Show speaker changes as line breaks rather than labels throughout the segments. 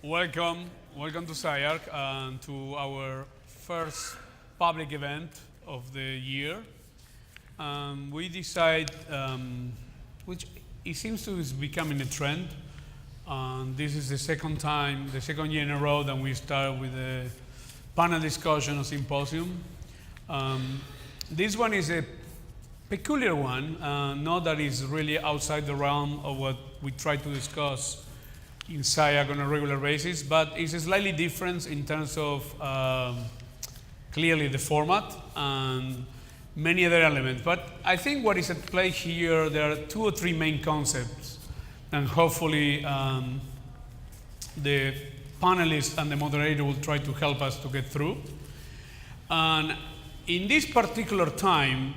Welcome to SCI-Arc and to our first public event of the year. We decide, which it seems to is becoming a trend, and this is the second year in a row that we start with a panel discussion or symposium. This one is a peculiar one, not that it's really outside the realm of what we try to discuss in SCI-Arc on a regular basis, but it's slightly different in terms of clearly the format and many other elements. But I think what is at play here, there are 2 or 3 main concepts, and hopefully the panelists and the moderator will try to help us to get through. And in this particular time,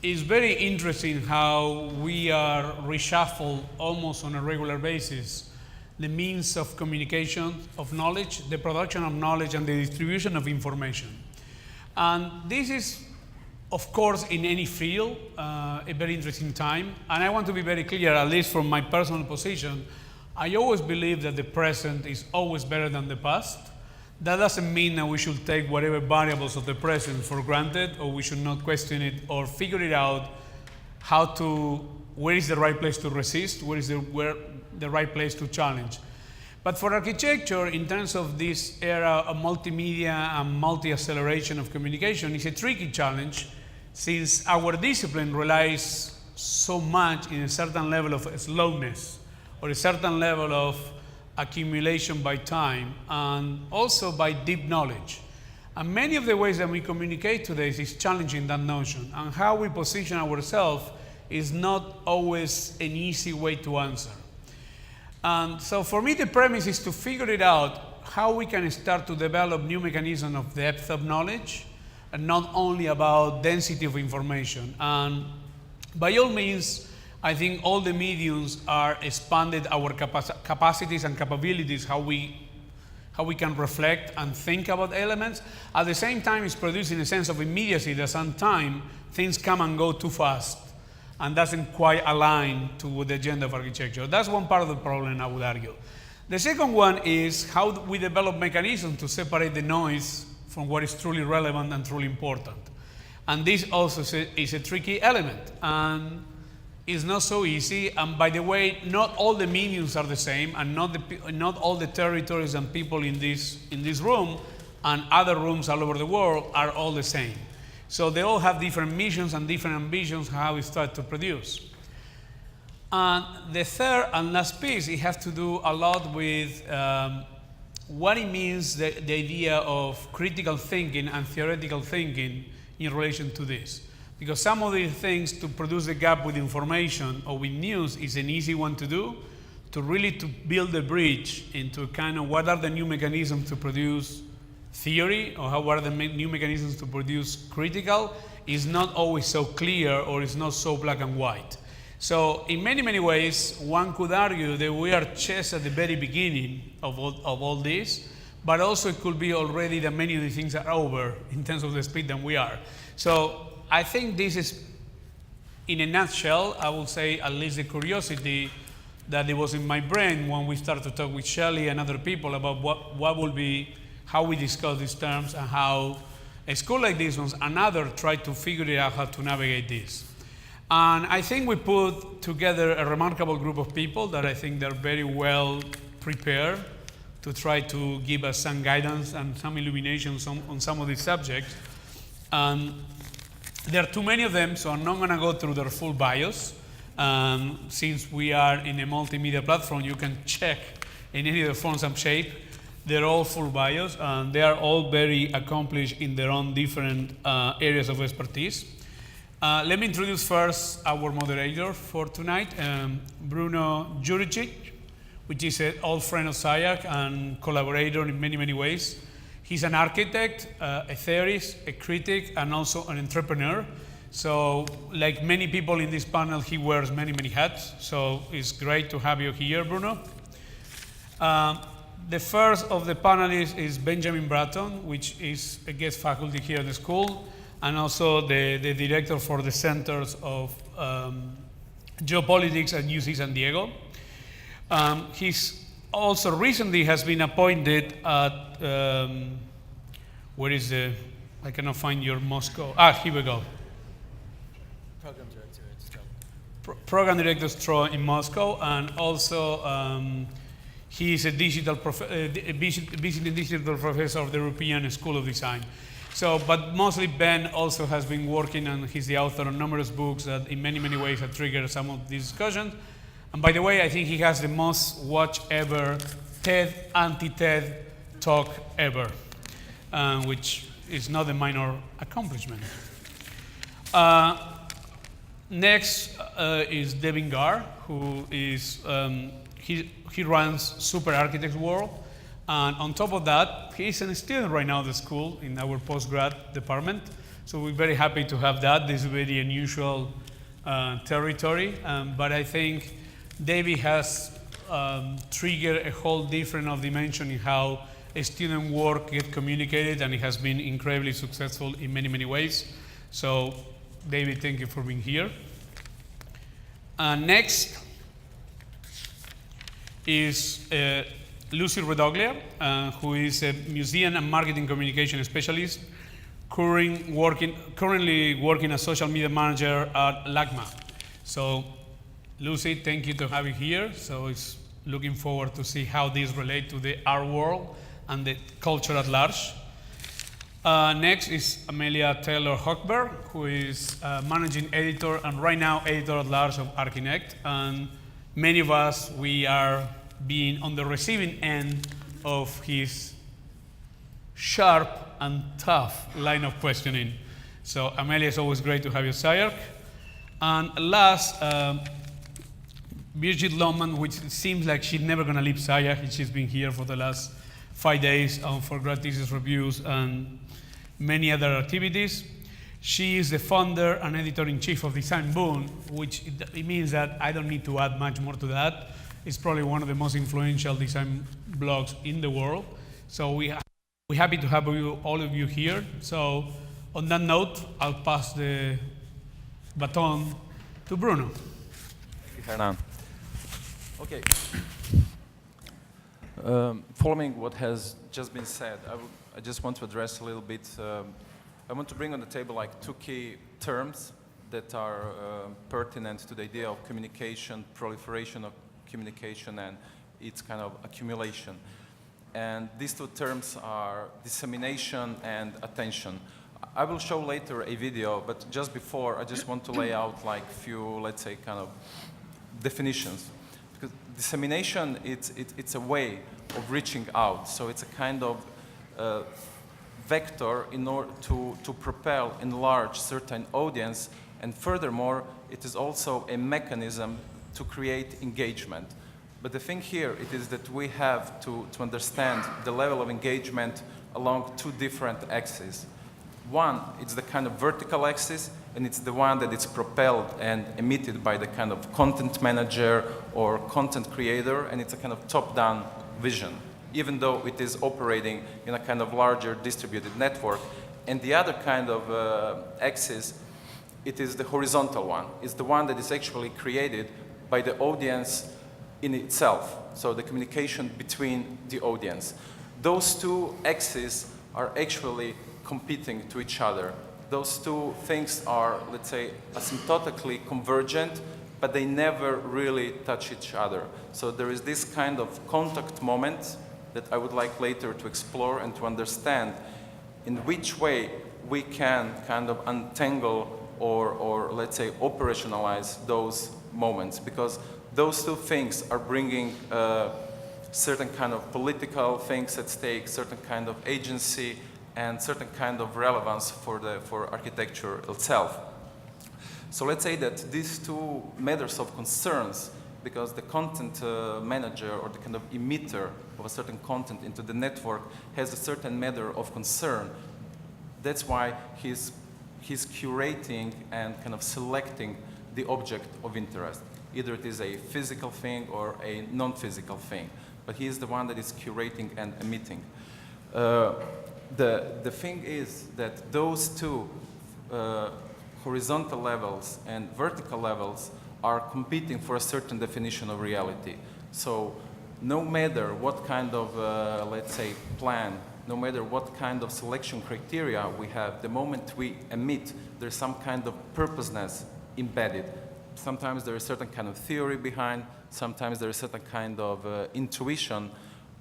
it's very interesting how we are reshuffled almost on a regular basis the means of communication of knowledge, the production of knowledge, and the distribution of information. And this is, of course, in any field, a very interesting time. And I want to be very clear, at least from my personal position, I always believe that the present is always better than the past. That doesn't mean that we should take whatever variables of the present for granted, or we should not question it or figure it out where is the right place to resist, where is the right place to challenge. But for architecture, in terms of this era of multimedia and multi-acceleration of communication, it's a tricky challenge since our discipline relies so much in a certain level of slowness or a certain level of accumulation by time and also by deep knowledge. And many of the ways that we communicate today is challenging that notion, and how we position ourselves is not always an easy way to answer. And so for me, the premise is to figure it out how we can start to develop new mechanisms of depth of knowledge and not only about density of information. And by all means, I think all the mediums are expanded our capacities and capabilities, how we can reflect and think about elements. At the same time, it's producing a sense of immediacy that sometimes things come and go too fast and doesn't quite align to the agenda of architecture. That's one part of the problem, I would argue. The second one is how we develop mechanisms to separate the noise from what is truly relevant and truly important. And this also is a tricky element, and it's not so easy. And by the way, not all the mediums are the same, and not all the territories and people in this room and other rooms all over the world are all the same. So they all have different missions and different ambitions how we start to produce. And the third and last piece, it has to do a lot with what it means, the idea of critical thinking and theoretical thinking in relation to this. Because some of these things to produce the gap with information or with news is an easy one to do, to build a bridge into kind of what are the new mechanisms to produce theory, or how are the new mechanisms to produce critical, is not always so clear, or is not so black and white. So in many, many ways, one could argue that we are just at the very beginning of all this, but also it could be already that many of the things are over in terms of the speed that we are. So I think this is, in a nutshell, I will say at least the curiosity that it was in my brain when we started to talk with Shelley and other people about what will be, how we discuss these terms, and how a school like this one and others try to figure it out how to navigate this. And I think we put together a remarkable group of people that I think they're very well prepared to try to give us some guidance and some illuminations on some of these subjects. There are too many of them, so I'm not going to go through their full bios. Since we are in a multimedia platform, you can check in any of the forms and shape. They're all full bios, and they are all very accomplished in their own different areas of expertise. Let me introduce first our moderator for tonight, Bruno Juricic, which is an old friend of SCI-Arc and collaborator in many, many ways. He's an architect, a theorist, a critic, and also an entrepreneur. So like many people in this panel, he wears many, many hats. So it's great to have you here, Bruno. The first of the panelists is Benjamin Bratton, which is a guest faculty here at the school, and also the director for the Centers of Geopolitics at UC San Diego. He's also recently has been appointed at, where is the, I cannot find your Moscow, here we go.
Program director at STRO.
Program director STRO in Moscow, and also he is a visiting digital professor of the European School of Design. So, but mostly Ben also has been working, and he's the author of numerous books that in many, many ways have triggered some of these discussions. And by the way, I think he has the most watched ever TED, anti-TED talk ever, which is not a minor accomplishment. Next is Devin Gar, who is, he runs Super Architects World. And on top of that, he's a student right now at the school in our postgrad department. So we're very happy to have that. This is very unusual territory. But I think David has triggered a whole different dimension in how a student work gets communicated, and it has been incredibly successful in many, many ways. So David, thank you for being here. Next is Lucy Redoglia, who is a museum and marketing communication specialist, currently working as social media manager at LACMA. So, Lucy, thank you to have you here. So, it's looking forward to see how these relate to the art world and the culture at large. Next is Amelia Taylor Hochberg, who is managing editor and right now editor at large of Archinect. And many of us, we are being on the receiving end of his sharp and tough line of questioning. So Amelia, it's always great to have you, SCI-Arc. And last, Birgit Lohmann, which seems like she's never going to leave SCI-Arc. She's been here for the last 5 days for grad thesis reviews and many other activities. She is the founder and editor-in-chief of Design Boom, which it means that I don't need to add much more to that. It's probably one of the most influential design blogs in the world. So we're happy to have all of you here. So on that note, I'll pass the baton to Bruno.
Thank you, Hernan. Okay. Following what has just been said, I just want to address a little bit. I want to bring on the table like 2 key terms that are pertinent to the idea of communication, proliferation of communication, and its kind of accumulation. And these 2 terms are dissemination and attention. I will show later a video, but just before, I just want to lay out like few, let's say, kind of definitions. Because dissemination, it's a way of reaching out. So it's a kind of vector in order to propel, enlarge certain audience, and furthermore, it is also a mechanism to create engagement. But the thing here, it is that we have to understand the level of engagement along 2 different axes. One, it's the kind of vertical axis, and it's the one that is propelled and emitted by the kind of content manager or content creator, and it's a kind of top-down vision, even though it is operating in a kind of larger distributed network. And the other kind of axis, it is the horizontal one. It's the one that is actually created by the audience in itself, so the communication between the audience. Those 2 axes are actually competing to each other. Those 2 things are, let's say, asymptotically convergent, but they never really touch each other. So there is this kind of contact moment that I would like later to explore and to understand in which way we can kind of untangle or let's say operationalize those moments, because those 2 things are bringing certain kind of political things at stake, certain kind of agency, and certain kind of relevance for architecture itself. So let's say that these 2 matters of concerns, because the content manager or the kind of emitter of a certain content into the network has a certain matter of concern. That's why he's curating and kind of selecting the object of interest. Either it is a physical thing or a non-physical thing, but he is the one that is curating and emitting. The thing is that those 2 horizontal levels and vertical levels are competing for a certain definition of reality. So no matter what kind of, let's say, plan, no matter what kind of selection criteria we have, the moment we emit, there's some kind of purposeness embedded. Sometimes there is certain kind of theory behind, sometimes there is certain kind of intuition,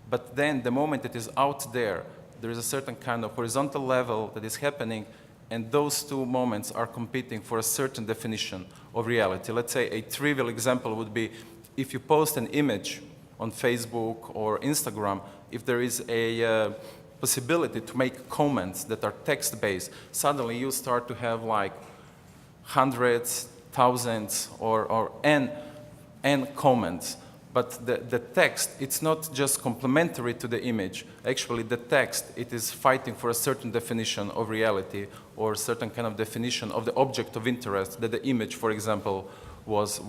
but then the moment it is out there, there is a certain kind of horizontal level that is happening, and those two moments are competing for a certain definition of reality. Let's say a trivial example would be if you post an image on Facebook or Instagram, if there is a possibility to make comments that are text-based, suddenly you start to have like hundreds, thousands, or n comments. But the text, it's not just complementary to the image. Actually, the text, it is fighting for a certain definition of reality or a certain kind of definition of the object of interest that the image, for example, was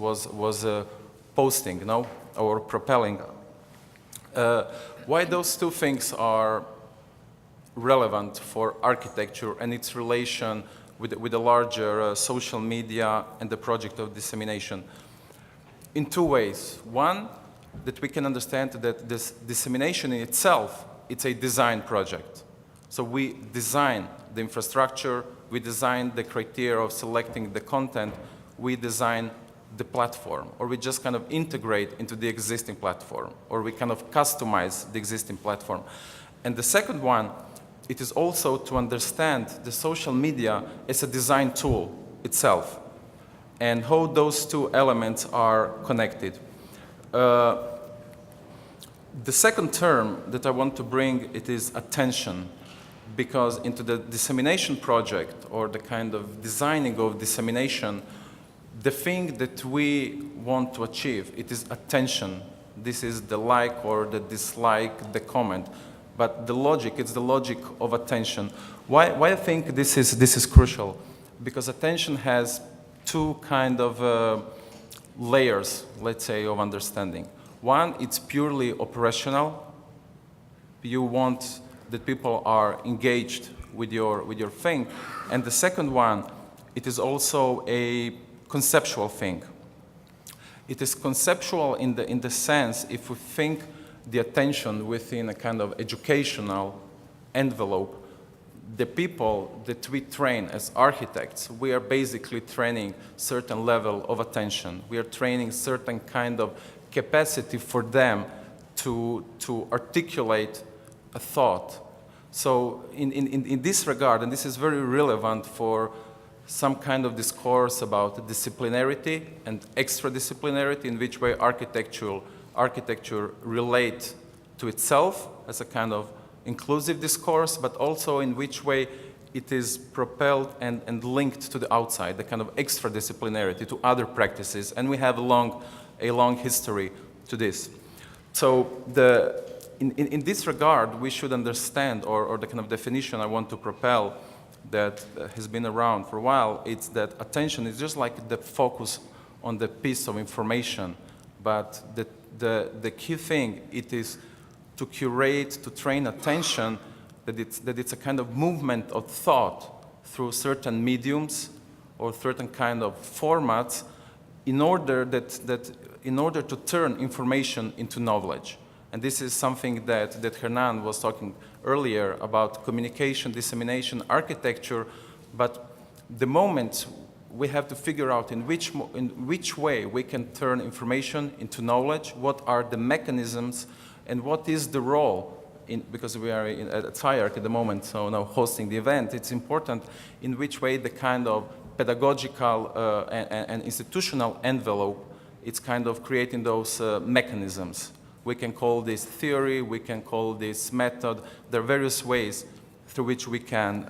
posting, you know, or propelling. Why those two things are relevant for architecture and its relation with the larger social media and the project of dissemination? In two ways. One, that we can understand that this dissemination in itself, it's a design project. So we design the infrastructure, we design the criteria of selecting the content, we design the platform, or we just kind of integrate into the existing platform, or we kind of customize the existing platform. And the second one, it is also to understand the social media as a design tool itself, and how those two elements are connected. The second term that I want to bring, it is attention, because into the dissemination project, or the kind of designing of dissemination, the thing that we want to achieve, it is attention. This is the like or the dislike, the comment. But the logic, it's the logic of attention. Why I think this is crucial? Because attention has two kind of layers, let's say, of understanding. One, it's purely operational. You want that people are engaged with your thing. And the second one, it is also a conceptual thing. It is conceptual in the sense, if we think the attention within a kind of educational envelope, the people that we train as architects, we are basically training certain level of attention. We are training certain kind of capacity for them to articulate a thought. So in this regard, and this is very relevant for some kind of discourse about disciplinarity and extradisciplinarity, in which way architecture relate to itself as a kind of inclusive discourse, but also in which way it is propelled and linked to the outside, the kind of extradisciplinarity to other practices, and we have a long history to this. So in this regard, we should understand, or the kind of definition I want to propel that has been around for a while, it's that attention is just like the focus on the piece of information, but the key thing, it is to curate, to train attention, that it's a kind of movement of thought through certain mediums or certain kind of formats in order to turn information into knowledge. And this is something that Hernan was talking earlier about communication, dissemination, architecture, but the moment we have to figure out in which way we can turn information into knowledge, what are the mechanisms, and what is the role, because we are at SCI-Arc at the moment, so now hosting the event, it's important in which way the kind of pedagogical and institutional envelope, it's kind of creating those mechanisms. We can call this theory, we can call this method. There are various ways through which we can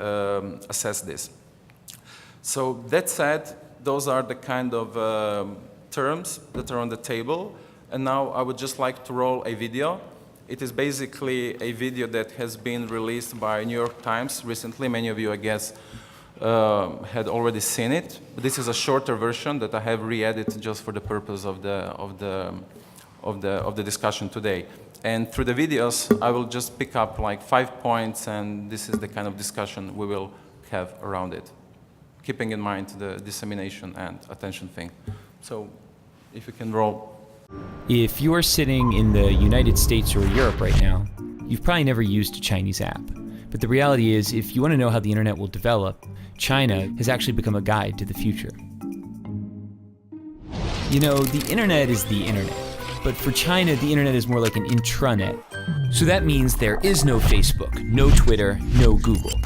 assess this. So that said, those are the kind of terms that are on the table. And now I would just like to roll a video. It is basically a video that has been released by New York Times recently. Many of you, I guess, had already seen it. But this is a shorter version that I have re-edited just for the purpose of the discussion today. And through the videos, I will just pick up like 5 points, and this is the kind of discussion we will have around it, keeping in mind the dissemination and attention thing. So if you can roll.
If you're sitting in the United States or Europe right now, you've probably never used a Chinese app. But the reality is, if you want to know how the internet will develop, China has actually become a guide to the future. You know, the internet is the internet. But for China, the internet is more like an intranet. So that means there is no Facebook, no Twitter, no Google.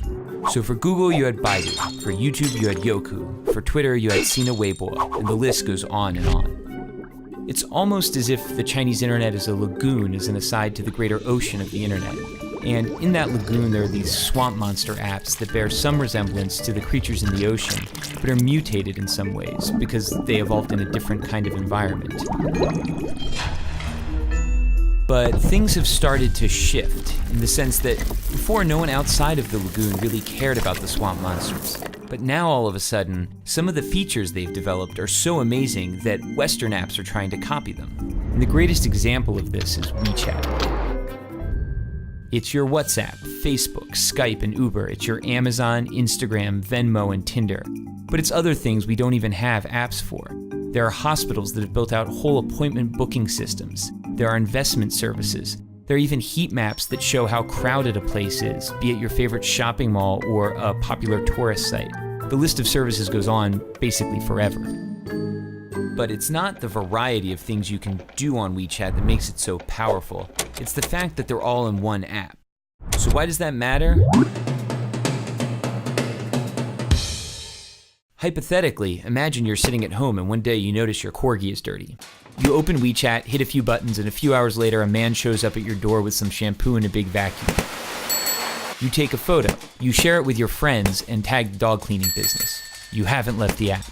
So for Google, you had Baidu. For YouTube, you had Youku. For Twitter, you had Sina Weibo. And the list goes on and on. It's almost as if the Chinese internet is a lagoon as an aside to the greater ocean of the internet. And in that lagoon, there are these swamp monster apps that bear some resemblance to the creatures in the ocean, but are mutated in some ways because they evolved in a different kind of environment. But things have started to shift in the sense that before, no one outside of the lagoon really cared about the swamp monsters. But now all of a sudden, some of the features they've developed are so amazing that Western apps are trying to copy them. And the greatest example of this is WeChat. It's your WhatsApp, Facebook, Skype, and Uber. It's your Amazon, Instagram, Venmo, and Tinder. But it's other things we don't even have apps for. There are hospitals that have built out whole appointment booking systems. There are investment services. There are even heat maps that show how crowded a place is, be it your favorite shopping mall or a popular tourist site. The list of services goes on basically forever. But it's not the variety of things you can do on WeChat that makes it so powerful. It's the fact that they're all in one app. So why does that matter? Hypothetically, imagine you're sitting at home and one day you notice your corgi is dirty. You open WeChat, hit a few buttons, and a few hours later a man shows up at your door with some shampoo and a big vacuum. You take a photo, you share it with your friends, and tag the dog cleaning business. You haven't left the app.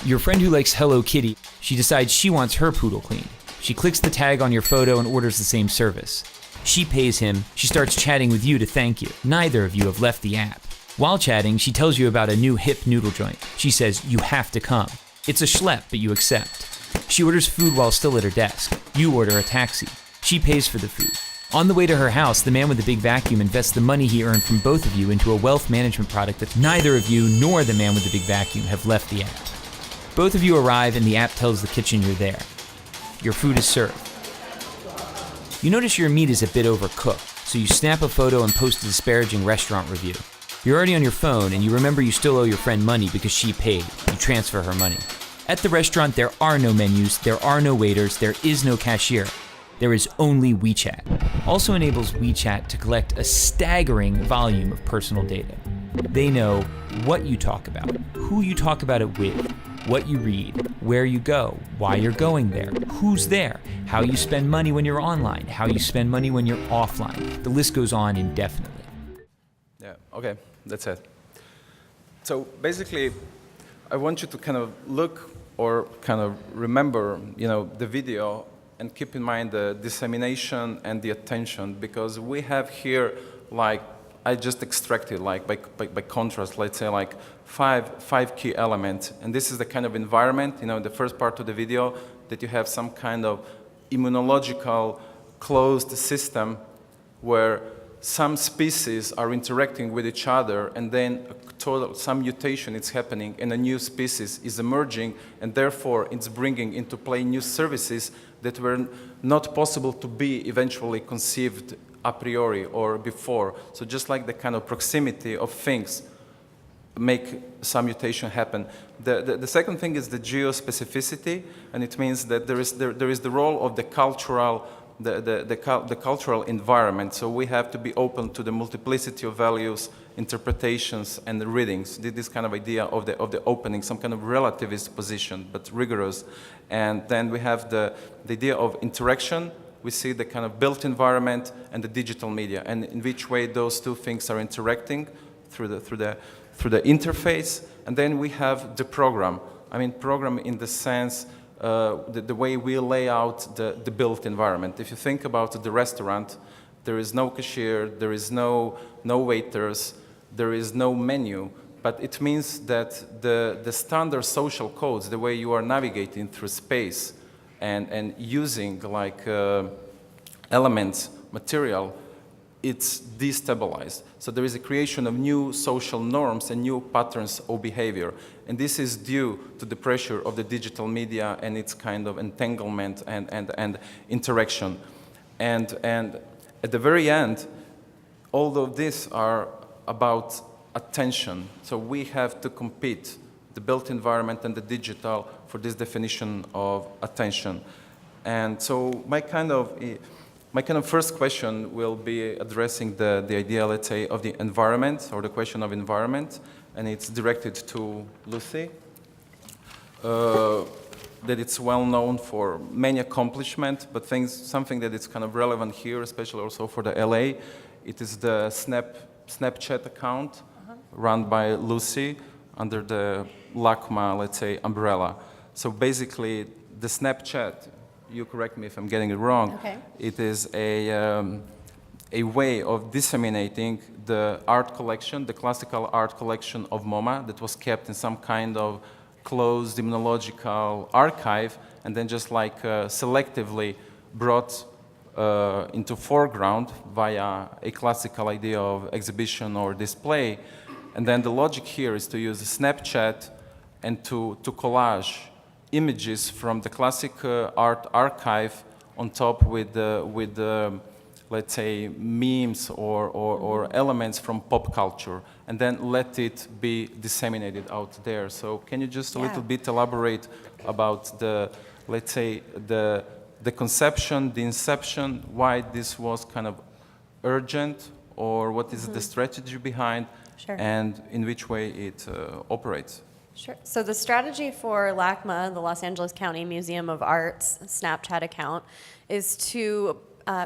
Your friend who likes Hello Kitty, she decides she wants her poodle cleaned. She clicks the tag on your photo and orders the same service. She pays him, she starts chatting with you to thank you. Neither of you have left the app. While chatting, she tells you about a new hip noodle joint. She says, you have to come. It's a schlep, but you accept. She orders food while still at her desk. You order a taxi. She pays for the food. On the way to her house, the man with the big vacuum invests the money he earned from both of you into a wealth management product that neither of you nor the man with the big vacuum have left the app. Both of you arrive and the app tells the kitchen you're there. Your food is served. You notice your meat is a bit overcooked, so you snap a photo and post a disparaging restaurant review. You're already on your phone and you remember you still owe your friend money because she paid. You transfer her money. At the restaurant, there are no menus, there are no waiters, there is no cashier. There is only WeChat. Also enables WeChat to collect a staggering volume of personal data. They know what you talk about, who you talk about it with, what you read, where you go, why you're going there, who's there, how you spend money when you're online, how you spend money when you're offline. The list goes on indefinitely.
Yeah, okay, that's it. So basically, I want you to kind of look or kind of remember, the video and keep in mind the dissemination and the attention, because we have here, like, I just extracted, like, by contrast, let's say, like, five key elements. And this is the kind of environment, in the first part of the video, that you have some kind of immunological closed system where some species are interacting with each other, and then some mutation is happening, and a new species is emerging, and therefore it's bringing into play new services that were not possible to be eventually conceived a priori or before. So just like the kind of proximity of things make some mutation happen. The second thing is the geospecificity, and it means that there is the role of the cultural the cultural environment. So we have to be open to the multiplicity of values, interpretations, and the readings. This kind of idea of the opening, some kind of relativist position, but rigorous. And then we have the idea of interaction. We see the kind of built environment and the digital media, and in which way those two things are interacting through the interface. And then we have the program. I mean, program in the sense the way we lay out the built environment. If you think about the restaurant, there is no cashier, there is no waiters, there is no menu, but it means that the standard social codes, the way you are navigating through space and using like elements, material, it's destabilized. So there is a creation of new social norms and new patterns of behavior. And this is due to the pressure of the digital media and its kind of entanglement and interaction. And at the very end, all of these are about attention. So we have to compete, the built environment and the digital, for this definition of attention. And so my kind of first question will be addressing the idea, let's say, of the environment, or the question of environment, and it's directed to Lucy. That it's well known for many accomplishments, but something that is kind of relevant here, especially also for the LA, it is the Snapchat account run by Lucy under the LACMA, let's say, umbrella. So basically, the Snapchat, you correct me if I'm getting it wrong,
Okay.
it is a way of disseminating the art collection, the classical art collection of MoMA that was kept in some kind of closed immunological archive, and then just like selectively brought into foreground via a classical idea of exhibition or display. And then the logic here is to use Snapchat and to collage images from the classic art archive on top with let's say, memes or elements from pop culture, and then let it be disseminated out there. So can you just a little bit elaborate about the, let's say, the conception, the inception, why this was kind of urgent, or what is the strategy behind,
Sure.
and in which way it operates?
Sure. So the strategy for LACMA, the Los Angeles County Museum of Art's Snapchat account, is to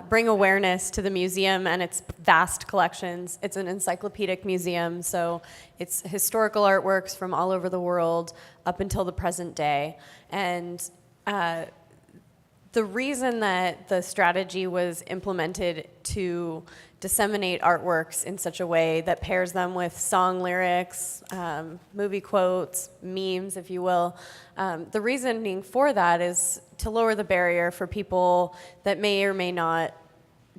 bring awareness to the museum and its vast collections. It's an encyclopedic museum, so it's historical artworks from all over the world up until the present day. And the reason that the strategy was implemented to disseminate artworks in such a way that pairs them with song lyrics, movie quotes, memes, if you will. The reasoning for that is to lower the barrier for people that may or may not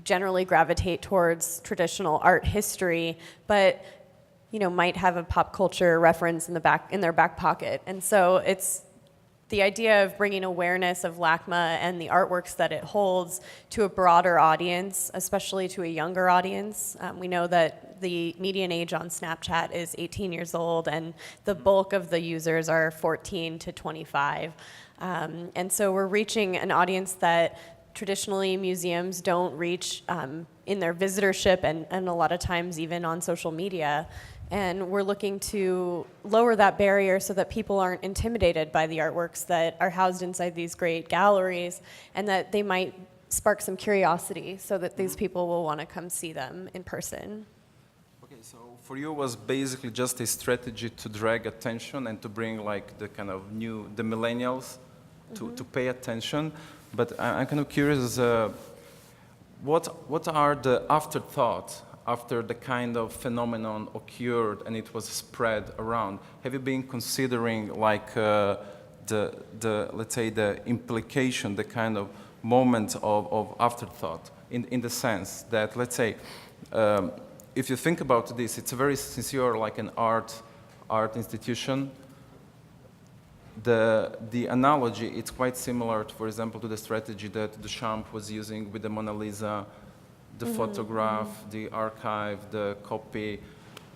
generally gravitate towards traditional art history, but might have a pop culture reference in their back pocket. And so it's the idea of bringing awareness of LACMA and the artworks that it holds to a broader audience, especially to a younger audience. We know that the median age on Snapchat is 18 years old, and the bulk of the users are 14 to 25. And so we're reaching an audience that traditionally museums don't reach in their visitorship and a lot of times even on social media. And we're looking to lower that barrier so that people aren't intimidated by the artworks that are housed inside these great galleries, and that they might spark some curiosity so that these people will want to come see them in person.
Okay, so for you it was basically just a strategy to drag attention and to bring like the kind of the millennials to pay attention. But I'm kind of curious, what are the afterthoughts after the kind of phenomenon occurred and it was spread around? Have you been considering like let's say the implication, the kind of moment of afterthought in the sense that, let's say, if you think about this, it's a very sincere, like an art institution. The analogy, it's quite similar, for example, to the strategy that Duchamp was using with the Mona Lisa, the photograph, the archive, the copy,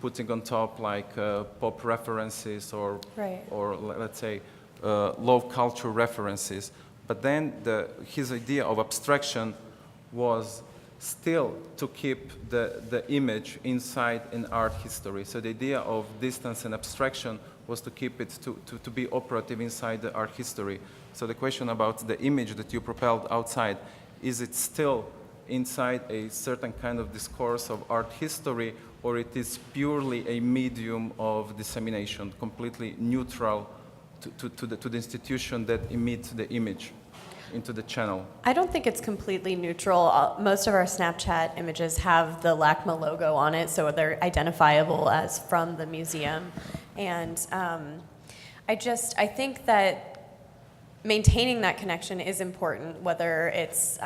putting on top like pop references or let's say low culture references. But then his idea of abstraction was still to keep the image inside an art history. So the idea of distance and abstraction was to keep it to be operative inside the art history. So the question about the image that you propelled outside, is it still inside a certain kind of discourse of art history, or it is purely a medium of dissemination, completely neutral to the institution that emits the image into the channel?
I don't think it's completely neutral. Most of our Snapchat images have the LACMA logo on it, so they're identifiable as from the museum. And I think that maintaining that connection is important, whether it's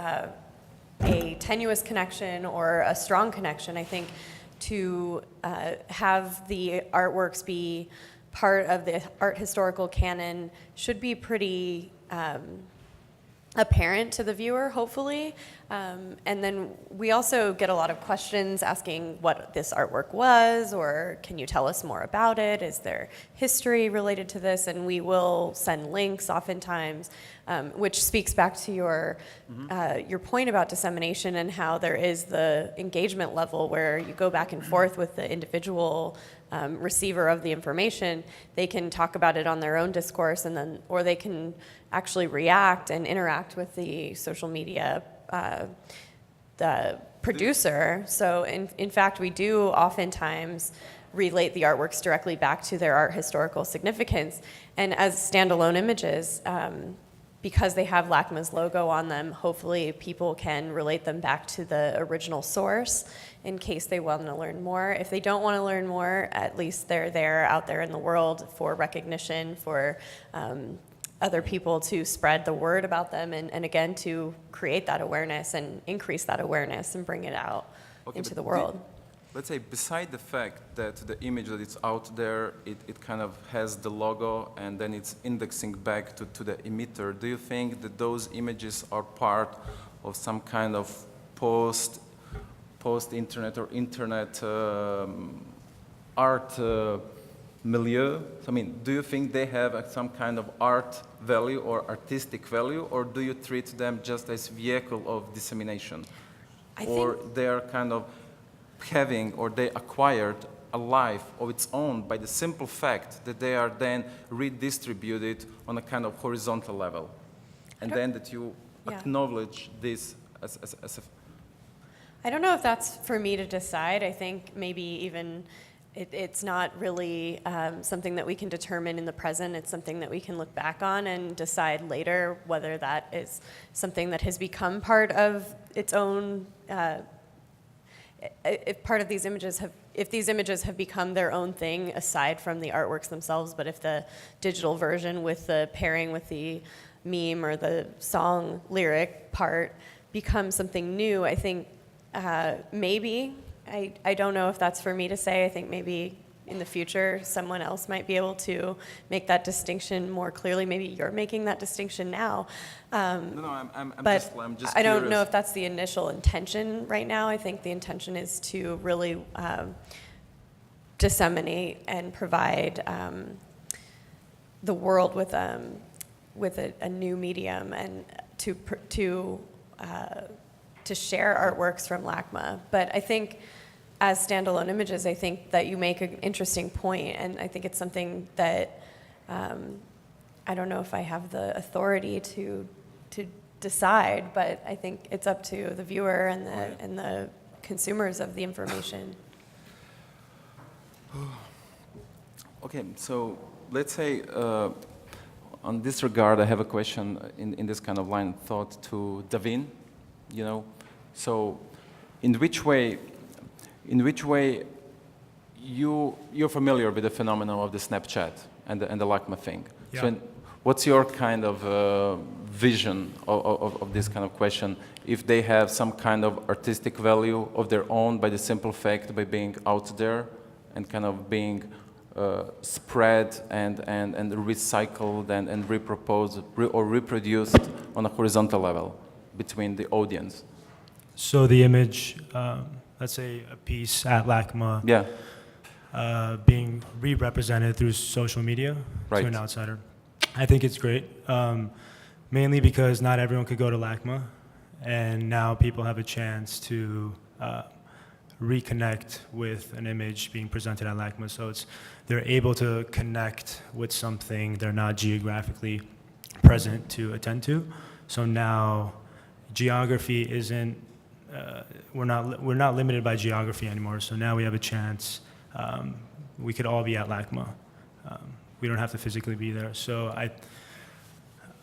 a tenuous connection or a strong connection. I think to have the artworks be part of the art historical canon should be pretty apparent to the viewer, hopefully. And then we also get a lot of questions asking what this artwork was, or can you tell us more about it? Is there history related to this? And we will send links oftentimes, which speaks back to your point about dissemination and how there is the engagement level where you go back and forth with the individual receiver of the information. They can talk about it on their own discourse, and then, or they can actually react and interact with the social media the producer. So in fact, we do oftentimes relate the artworks directly back to their art historical significance. And as standalone images, because they have LACMA's logo on them, hopefully people can relate them back to the original source in case they want to learn more. If they don't want to learn more, at least they're there out there in the world for recognition, for other people to spread the word about them, and again, to create that awareness and increase that awareness and bring it out into the world.
Let's say, beside the fact that the image that it's out there, it kind of has the logo and then it's indexing back to the emitter, do you think that those images are part of some kind of post-internet or internet art milieu? I mean, do you think they have some kind of art value or artistic value, or do you treat them just as vehicle of dissemination? Or they are kind of having, or they acquired a life of its own by the simple fact that they are then redistributed on a kind of horizontal level, and then that you acknowledge this as a...
I don't know if that's for me to decide. I think maybe even it's not really something that we can determine in the present. It's something that we can look back on and decide later whether that is something that has become part of its own, if these images have become their own thing aside from the artworks themselves, but if the digital version with the pairing with the meme or the song lyric part becomes something new, I think maybe. I don't know if that's for me to say. I think maybe in the future someone else might be able to make that distinction more clearly. Maybe you're making that distinction now.
I'm just
I don't
curious.
know if that's the initial intention right now. I think the intention is to really disseminate and provide the world with a new medium, and to share artworks from LACMA. But I think as standalone images, I think that you make an interesting point, and I think it's something that I don't know if I have the authority to decide, but I think it's up to the viewer and the consumers of the information.
Okay, so let's say on this regard, I have a question in this kind of line of thought to Davin. You know, so in which way you're familiar with the phenomenon of the Snapchat and the LACMA thing?
Yeah.
So what's your kind of vision of this kind of question? If they have some kind of artistic value of their own by the simple fact by being out there and kind of being spread and recycled and reproposed or reproduced on a horizontal level between the audience.
So the image, let's say a piece at LACMA, being re-represented through social media to an outsider. I think it's great, mainly because not everyone could go to LACMA, and now people have a chance to reconnect with an image being presented at LACMA. So they're able to connect with something they're not geographically present to attend to. So now geography isn't, we're not limited by geography anymore. So now we have a chance, we could all be at LACMA. We don't have to physically be there. So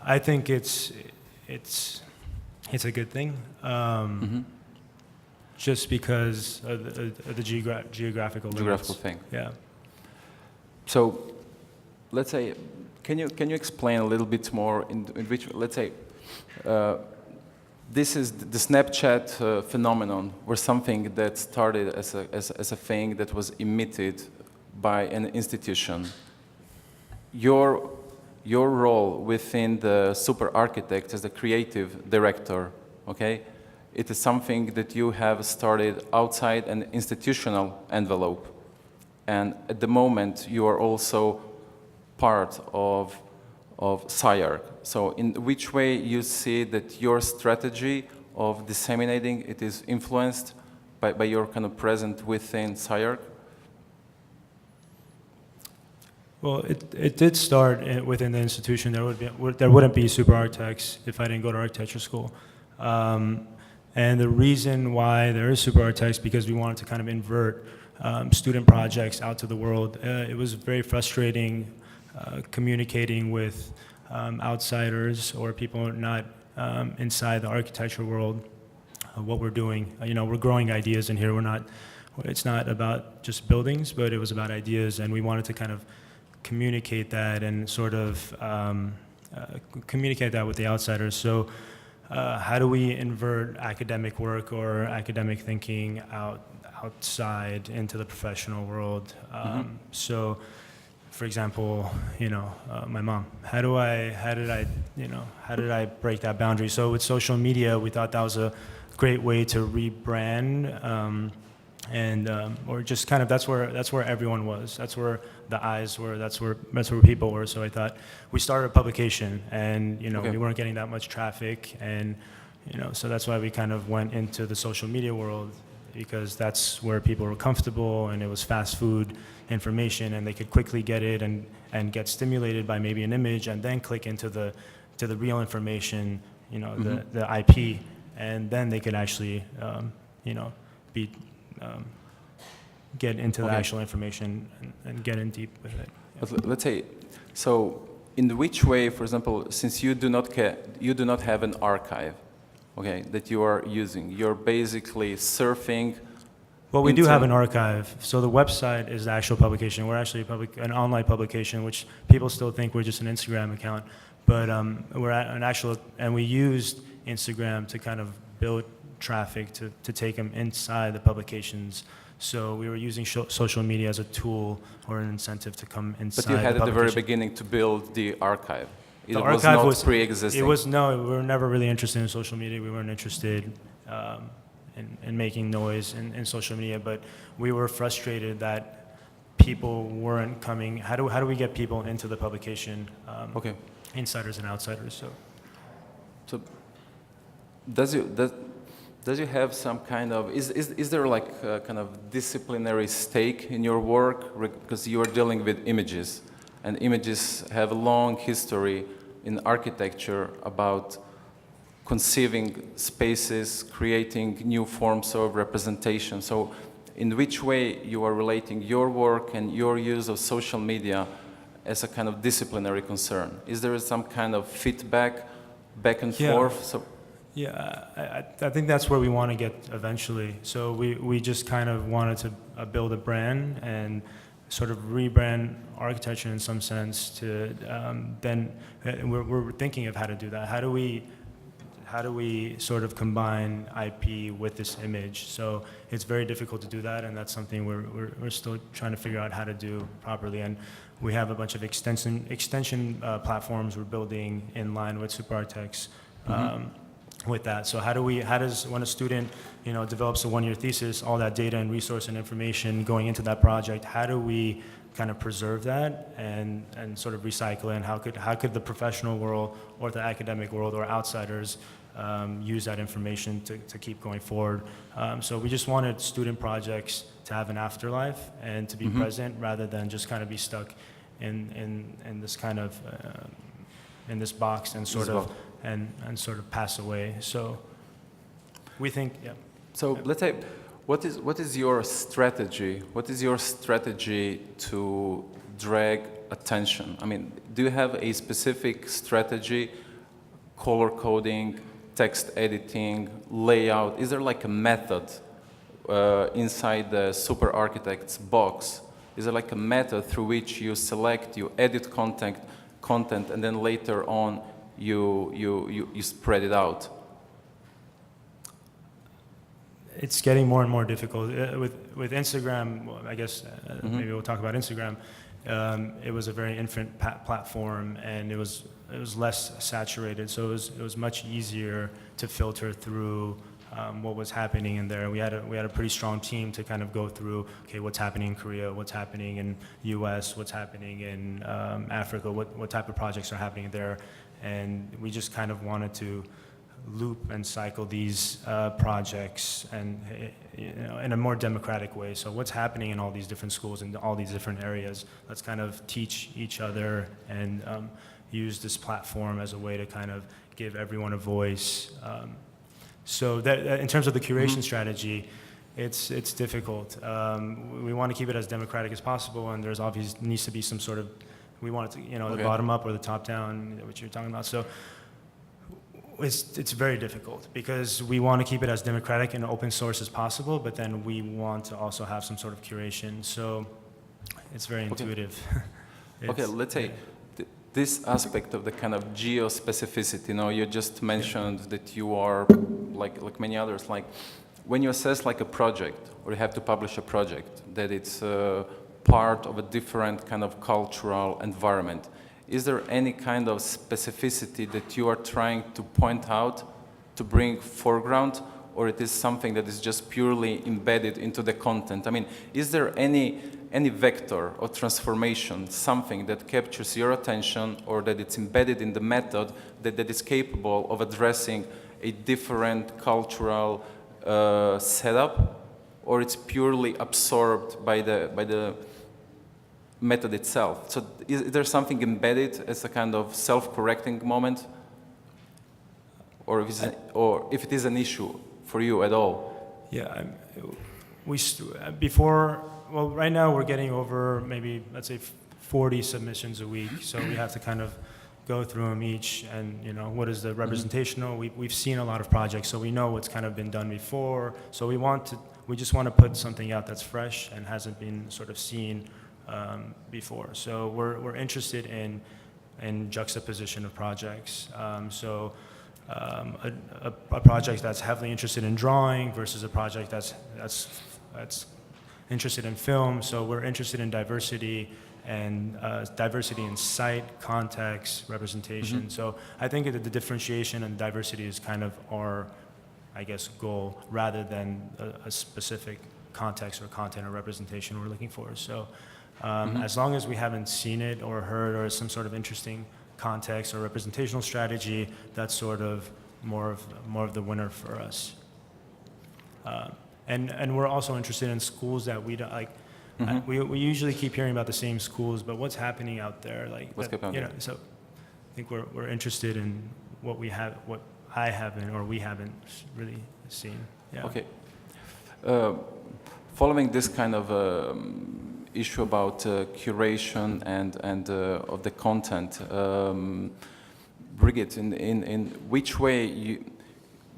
I think it's a good thing, just because of the geographical
thing.
Yeah.
So let's say, can you explain a little bit more in which, let's say, this is the Snapchat phenomenon, where something that started as a thing that was emitted by an institution. Your role within the super architect as the creative director, okay, it is something that you have started outside an institutional envelope. And at the moment, you are also part of SCI-Arc. So in which way you see that your strategy of disseminating, it is influenced by your kind of presence within SCI-Arc?
Well, it did start within the institution. There wouldn't be super architects if I didn't go to architecture school. And the reason why there is super architects because we wanted to kind of invert student projects out to the world. It was very frustrating communicating with outsiders or people not inside the architecture world what we're doing. We're growing ideas in here. It's not about just buildings, but it was about ideas, and we wanted to kind of communicate that and sort of communicate that with the outsiders. So how do we invert academic work or academic thinking outside into the professional world? So, for example, my mom. How did I break that boundary? So with social media, we thought that was a great way to rebrand, or just kind of that's where everyone was. That's where the eyes were. That's where people were. So I thought we started a publication, and we weren't getting that much traffic, and so that's why we kind of went into the social media world, because that's where people were comfortable, and it was fast food information, and they could quickly get it and get stimulated by maybe an image, and then click into the real information, the IP, and then they could actually get into the actual information and get in deep with it.
But let's say, so in which way, for example, since you do not have an archive, okay, that you are using, you're basically surfing.
Well, we do have an archive. So the website is the actual publication. We're actually an online publication, which people still think we're just an Instagram account, but we're an actual, and we used Instagram to kind of build traffic to take them inside the publications. So we were using social media as a tool or an incentive to come inside.
But you had
the
at the very beginning to build the archive.
The archive was
pre-existing.
No, we were never really interested in social media. We weren't interested in making noise in social media, but we were frustrated that people weren't coming. How do we get people into the publication? Insiders and outsiders.
So does you have some kind of, is there like a kind of disciplinary stake in your work? Because you are dealing with images, and images have a long history in architecture about conceiving spaces, creating new forms of representation. So in which way you are relating your work and your use of social media as a kind of disciplinary concern? Is there some kind of feedback, back and forth? So
yeah, I think that's where we want to get eventually. So we just kind of wanted to build a brand and sort of rebrand architecture in some sense to then we're thinking of how to do that. How do we sort of combine IP with this image? So it's very difficult to do that, and that's something we're still trying to figure out how to do properly. And we have a bunch of extension platforms we're building in line with super architects. With that. So when a student, develops a one-year thesis, all that data and resource and information going into that project, how do we kind of preserve that and sort of recycle it? And how could the professional world or the academic world or outsiders use that information to keep going forward? So we just wanted student projects to have an afterlife and to be present rather than just kind of be stuck in this kind of in this box and sort of and sort of pass away. So we think, yeah.
So let's say, what is your strategy? What is your strategy to drag attention? I mean, do you have a specific strategy, color coding, text editing, layout? Is there like a method inside the super architect's box? Is there like a method through which you select, you edit content, and then later on you spread it out?
it's getting more and more difficult. With Instagram, well, I guess maybe we'll talk about Instagram. It was a very infant platform, and it was less saturated, so it was much easier to filter through what was happening in there. We had a pretty strong team to kind of go through, okay, what's happening in Korea, what's happening in U.S., what's happening in Africa, what type of projects are happening there, and we just kind of wanted to loop and cycle these projects and in a more democratic way. So what's happening in all these different schools in all these different areas? Let's kind of teach each other and use this platform as a way to kind of give everyone a voice. So that in terms of the curation strategy, it's difficult. We want to keep it as democratic as possible, and there's obviously needs to be some sort of, we want it to, the bottom up or the top down, which you're talking about. So it's very difficult because we want to keep it as democratic and open source as possible, but then we want to also have some sort of curation. So it's very intuitive.
Okay, let's say this aspect of the kind of geo-specificity, you just mentioned that you are, like many others, like when you assess like a project or you have to publish a project, that it's part of a different kind of cultural environment. Is there any kind of specificity that you are trying to point out to bring foreground, or it is something that is just purely embedded into the content? I mean, is there any vector or transformation, something that captures your attention or that it's embedded in the method that is capable of addressing a different cultural setup, or it's purely absorbed by the method itself? So is there something embedded as a kind of self-correcting moment, or if it is an issue for you at all?
Yeah, well, right now we're getting over maybe, let's say, 40 submissions a week, so we have to kind of go through them each, and what is the representational? We've seen a lot of projects, so we know what's kind of been done before, so we just want to put something out that's fresh and hasn't been sort of seen before. So we're interested in juxtaposition of projects. A project that's heavily interested in drawing versus a project that's interested in film. So we're interested in diversity and diversity in site, context, representation. So I think that the differentiation and diversity is kind of our, I guess, goal rather than a specific context or content or representation we're looking for. So as long as we haven't seen it or heard or some sort of interesting context or representational strategy, that's sort of more of the winner for us. And we're also interested in schools that we don't like. We usually keep hearing about the same schools, but what's happening out there? So I think we're interested in what we have, what I haven't or we haven't really seen. Yeah.
Okay. Following this kind of issue about curation and of the content, Brigitte, in which way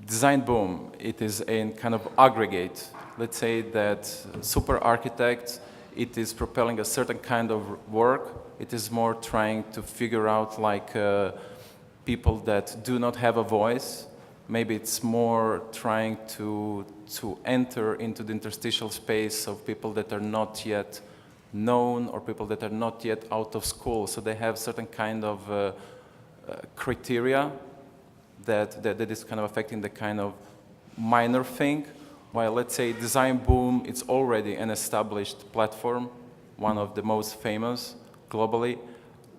Design Boom, it is a kind of aggregate. Let's say that super architect, it is propelling a certain kind of work. It is more trying to figure out like people that do not have a voice. Maybe it's more trying to enter into the interstitial space of people that are not yet known or people that are not yet out of school. So they have certain kind of criteria that is kind of affecting the kind of minor thing. While let's say Design Boom, it's already an established platform, one of the most famous globally.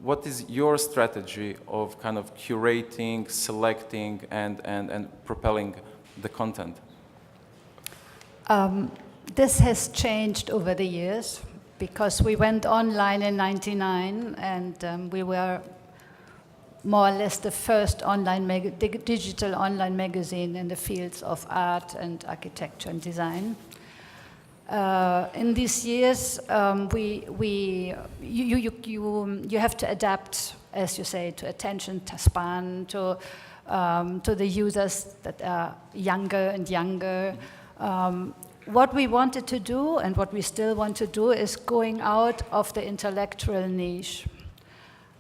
What is your strategy of kind of curating, selecting, and propelling the content?
This has changed over the years because we went online in '99 and we were more or less the first digital online magazine in the fields of art and architecture and design. In these years, you have to adapt, as you say, to attention span, to the users that are younger and younger. What we wanted to do and what we still want to do is going out of the intellectual niche.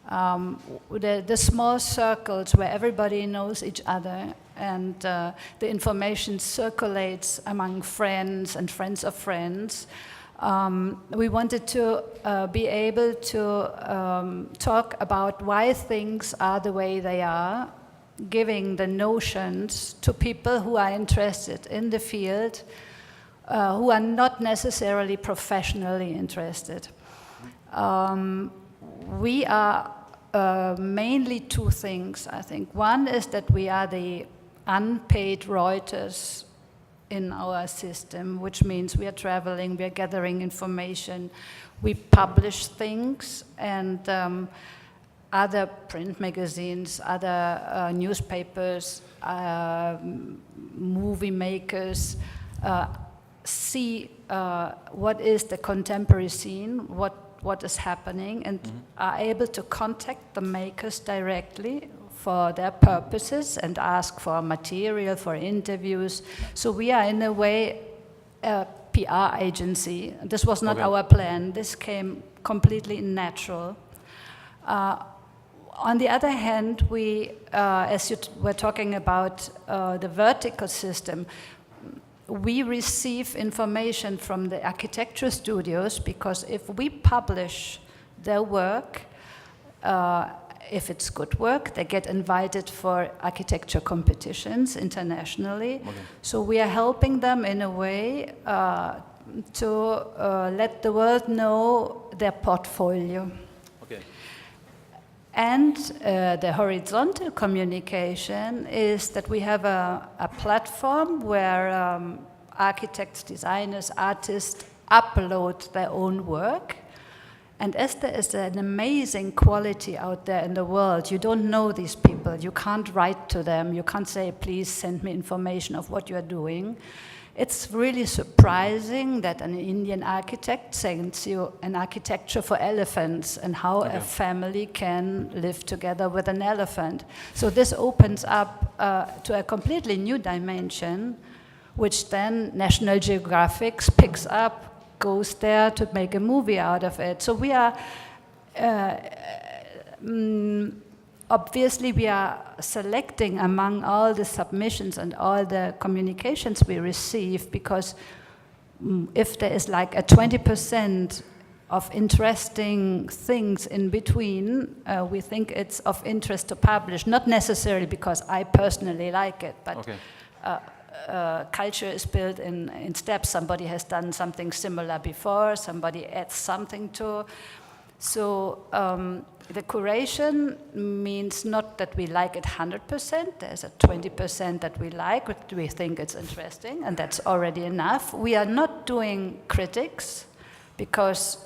The small circles where everybody knows each other and the information circulates among friends and friends of friends. We wanted to be able to talk about why things are the way they are, giving the notions to people who are interested in the field, who are not necessarily professionally interested. We are mainly two things, I think. One is that we are the unpaid Reuters in our system, which means we are traveling, we are gathering information, we publish things, and other print magazines, other newspapers, movie makers see what is the contemporary scene, what is happening, and are able to contact the makers directly for their purposes and ask for material, for interviews. So we are in a way a PR agency. This was not our plan. This came completely natural. On the other hand, we, as you were talking about the vertical system, we receive information from the architecture studios, because if we publish their work, if it's good work, they get invited for architecture competitions internationally. So we are helping them in a way to let the world know their portfolio. And the horizontal communication is that we have a platform where architects, designers, artists upload their own work. And as there is an amazing quality out there in the world, you don't know these people, you can't write to them, you can't say, please send me information of what you are doing. It's really surprising that an Indian architect sends you an architecture for elephants and how a family can live together with an elephant. So this opens up to a completely new dimension, which then National Geographic picks up, goes there to make a movie out of it. So we are, obviously we are selecting among all the submissions and all the communications we receive, because if there is like a 20% of interesting things in between, we think it's of interest to publish, not necessarily because I personally like it, but culture is built in steps. Somebody has done something similar before, somebody adds something to. So the curation means not that we like it 100%, there's a 20% that we like, but we think it's interesting, and that's already enough. We are not doing critics, because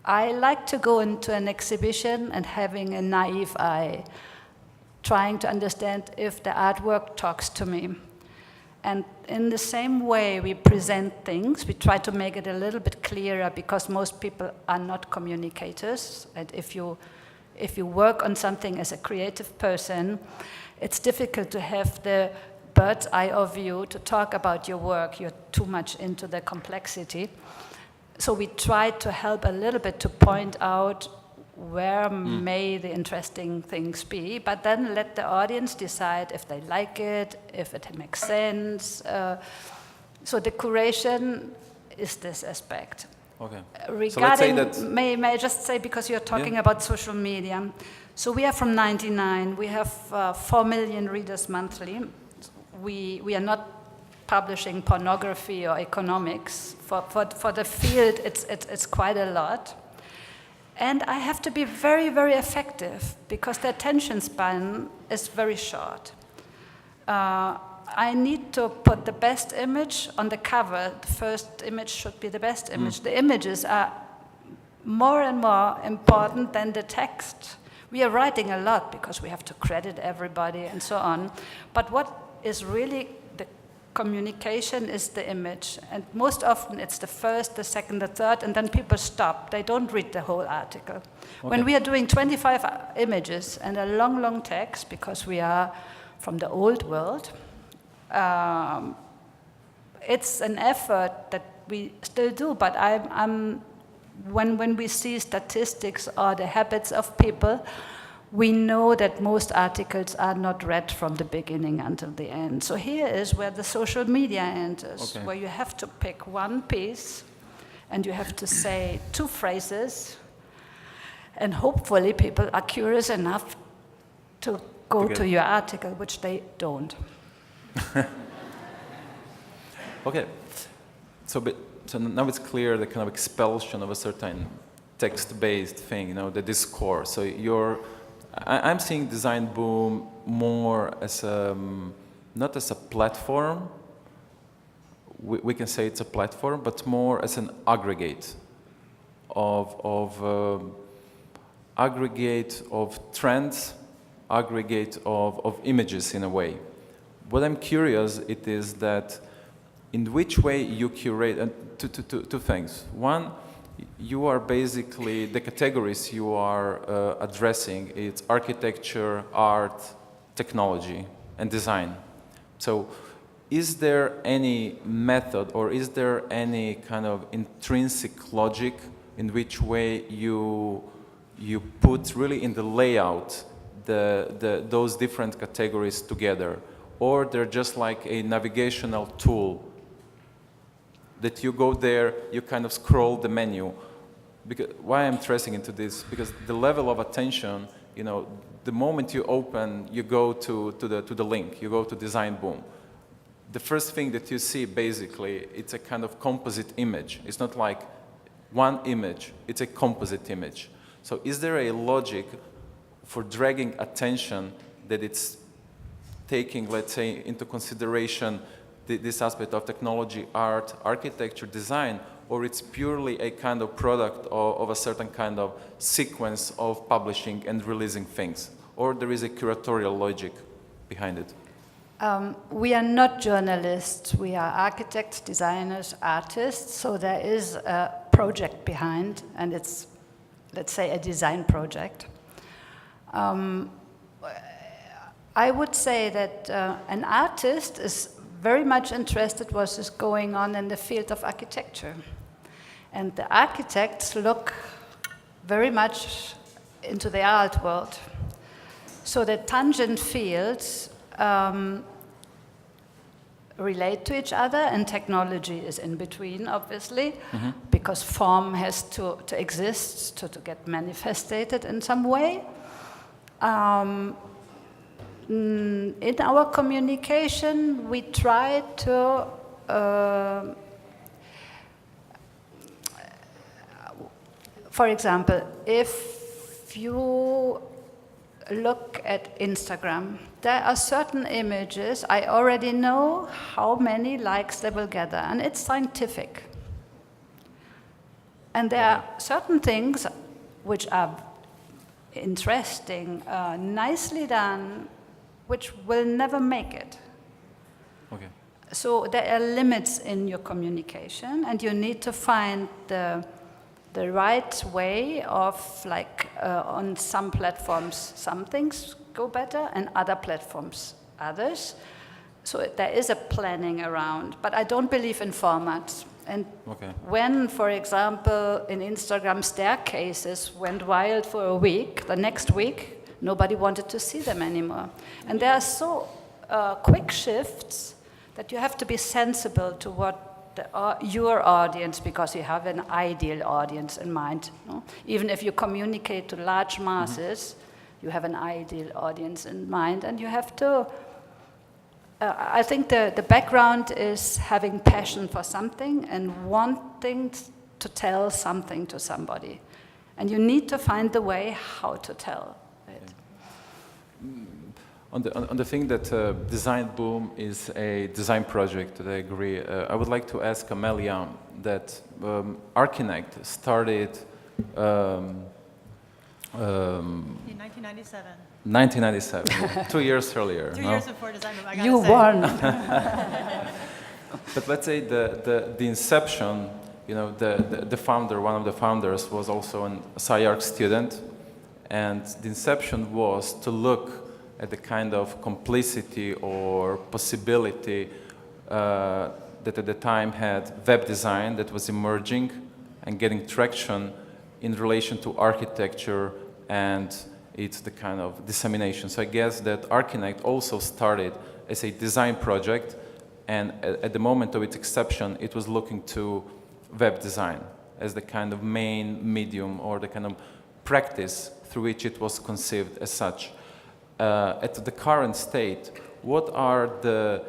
I like to go into an exhibition and having a naive eye, trying to understand if the artwork talks to me. And in the same way we present things, we try to make it a little bit clearer, because most people are not communicators. And if you work on something as a creative person, it's difficult to have the bird's eye view to talk about your work. You're too much into the complexity. So we try to help a little bit to point out where may the interesting things be, but then let the audience decide if they like it, if it makes sense. So the curation is this aspect. Regarding,
so let's say that
may I just say, because you're talking about social media, so we are from 99, we have 4 million readers monthly. We are not publishing pornography or economics. For the field, it's quite a lot. And I have to be very, very effective, because the attention span is very short. I need to put the best image on the cover. The first image should be the best image. The images are more and more important than the text. We are writing a lot because we have to credit everybody and so on. But what is really the communication is the image. And most often it's the first, the second, the third, and then people stop. They don't read the whole article. When we are doing 25 images and a long, long text, because we are from the old world, it's an effort that we still do, but when we see statistics or the habits of people, we know that most articles are not read from the beginning until the end. So here is where the social media enters, where you have to pick one piece and you have to say 2 phrases, and hopefully people are curious enough to go to your article, which they don't.
Okay, so now it's clear the kind of expulsion of a certain text-based thing, the discourse. So I'm seeing Design Boom more as not as a platform. We can say it's a platform, but more as an aggregate of trends, aggregate of images in a way. What I'm curious it is that in which way you curate, and two things. One, you are basically, the categories you are addressing, it's architecture, art, technology, and design. So is there any method or is there any kind of intrinsic logic in which way you put really in the layout those different categories together? Or they're just like a navigational tool that you go there, you kind of scroll the menu. Because, why I'm stressing into this? Because the level of attention, the moment you open, you go to the link, you go to Design Boom. The first thing that you see, basically, it's a kind of composite image. It's not like one image, it's a composite image. So is there a logic for dragging attention that it's taking, let's say, into consideration this aspect of technology, art, architecture, design, or it's purely a kind of product of a certain kind of sequence of publishing and releasing things? Or there is a curatorial logic behind it?
We are not journalists. We are architects, designers, artists. So there is a project behind, and it's, let's say, a design project. I would say that an artist is very much interested what is going on in the field of architecture. And the architects look very much into the art world. So the tangent fields relate to each other, and technology is in between, obviously, because form has to exist, to get manifested in some way. In our communication, we try to for example, if you look at Instagram, there are certain images, I already know how many likes they will gather, and it's scientific. And there are certain things which are interesting, nicely done, which will never make it.
Okay.
So there are limits in your communication, and you need to find the right way of, like, on some platforms, some things go better, and other platforms, others. So there is a planning around, but I don't believe in formats. And when, for example, in Instagram, staircases went wild for a week, the next week, nobody wanted to see them anymore. And there are so quick shifts that you have to be sensible to what your audience, because you have an ideal audience in mind. No? Even if you communicate to large masses, you have an ideal audience in mind, and you have to, I think the background is having passion for something and wanting to tell something to somebody. And you need to find the way how to tell it.
On the thing that Design Boom is a design project, that I agree. I would like to ask Amelia that Archinect started
in 1997.
1997, 2 years earlier.
2 years before Design Boom, I gotta
You
say.
won.
But let's say the inception, the founder, one of the founders, was also an SCI-Arc student, and the inception was to look at the kind of complicity or possibility that at the time had web design that was emerging and getting traction in relation to architecture and it's the kind of dissemination. So I guess that Archinect also started as a design project, and at the moment of its inception, it was looking to web design as the kind of main medium or the kind of practice through which it was conceived as such. At the current state, what are the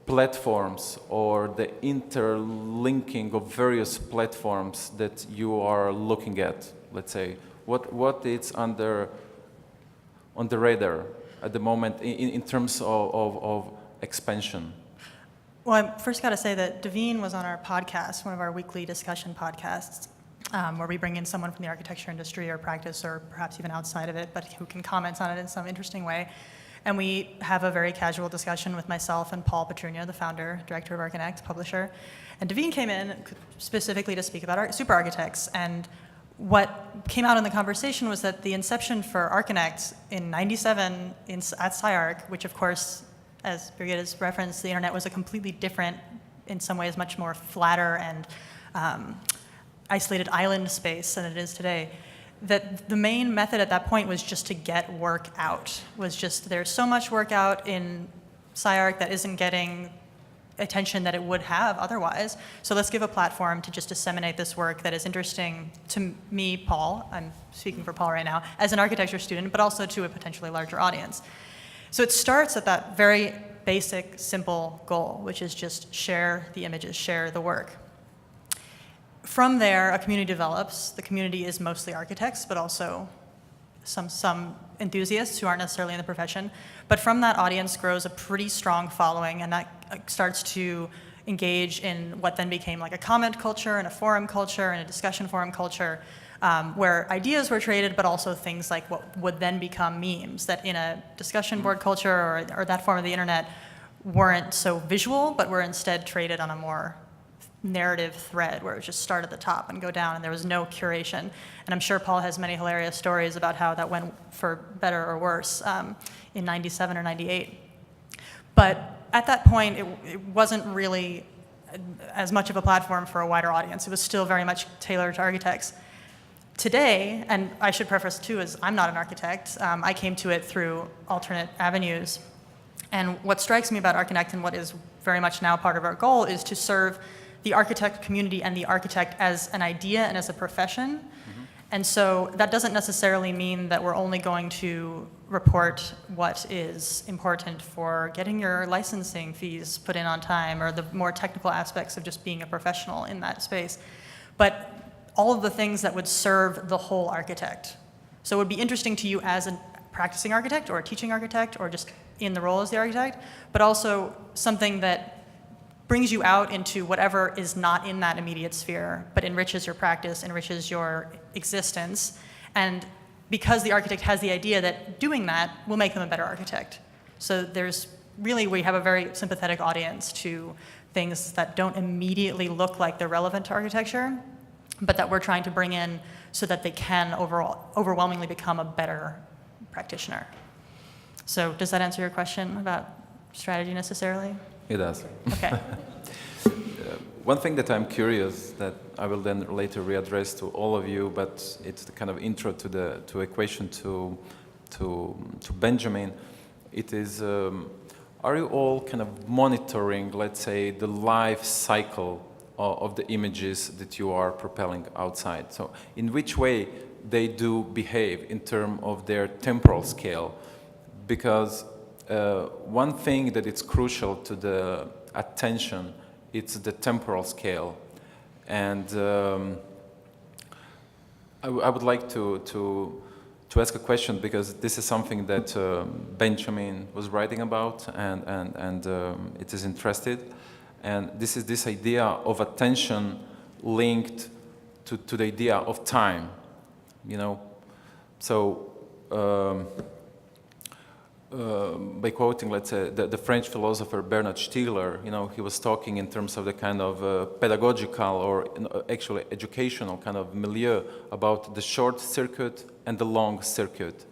platforms or the interlinking of various platforms that you are looking at, let's say? What is on the radar at the moment in terms of expansion?
Well, I first got to say that Daveen was on our podcast, one of our weekly discussion podcasts, where we bring in someone from the architecture industry or practice or perhaps even outside of it, but who can comment on it in some interesting way. And we have a very casual discussion with myself and Paul Petrunia, the founder, director of Archinect, publisher. And Daveen came in specifically to speak about super architects. And what came out in the conversation was that the inception for Archinect in '97 at SCI-Arc, which of course, as Brigitta's referenced, the internet was a completely different, in some ways much more flatter and isolated island space than it is today. That the main method at that point was just to get work out. Was just, there's so much work out in SCI-Arc that isn't getting attention that it would have otherwise. So let's give a platform to just disseminate this work that is interesting to me, Paul, I'm speaking for Paul right now, as an architecture student, but also to a potentially larger audience. So it starts at that very basic, simple goal, which is just share the images, share the work. From there, a community develops. The community is mostly architects, but also some enthusiasts who aren't necessarily in the profession. But from that audience grows a pretty strong following, and that starts to engage in what then became like a comment culture and a forum culture and a discussion forum culture, where ideas were traded, but also things like what would then become memes that in a discussion board culture or that form of the internet weren't so visual, but were instead traded on a more narrative thread where it would just start at the top and go down, and there was no curation. And I'm sure Paul has many hilarious stories about how that went for better or worse in '97 or '98. But at that point, it wasn't really as much of a platform for a wider audience. It was still very much tailored to architects. Today, and I should preface too, is I'm not an architect. I came to it through alternate avenues. And what strikes me about Archinect and what is very much now part of our goal is to serve the architect community and the architect as an idea and as a profession. Mm-hmm. And so that doesn't necessarily mean that we're only going to report what is important for getting your licensing fees put in on time or the more technical aspects of just being a professional in that space, but all of the things that would serve the whole architect. So it would be interesting to you as a practicing architect or a teaching architect or just in the role as the architect, but also something that brings you out into whatever is not in that immediate sphere, but enriches your practice, enriches your existence. And because the architect has the idea that doing that will make them a better architect. So we have a very sympathetic audience to things that don't immediately look like they're relevant to architecture, but that we're trying to bring in so that they can overwhelmingly become a better practitioner. So does that answer your question about strategy necessarily?
It does.
Okay.
One thing that I'm curious that I will then later readdress to all of you, but it's the kind of intro to a question to Benjamin. It is, are you all kind of monitoring, let's say, the life cycle of the images that you are propelling outside? So in which way they do behave in terms of their temporal scale? Because one thing that is crucial to the attention, it's the temporal scale. And I would like to ask a question, because this is something that Benjamin was writing about, and it is interested. And this is this idea of attention linked to the idea of time, you know. So by quoting, let's say, the French philosopher Bernard Stiegler, you know, he was talking in terms of the kind of pedagogical or actually educational kind of milieu about the short circuit and the long circuit.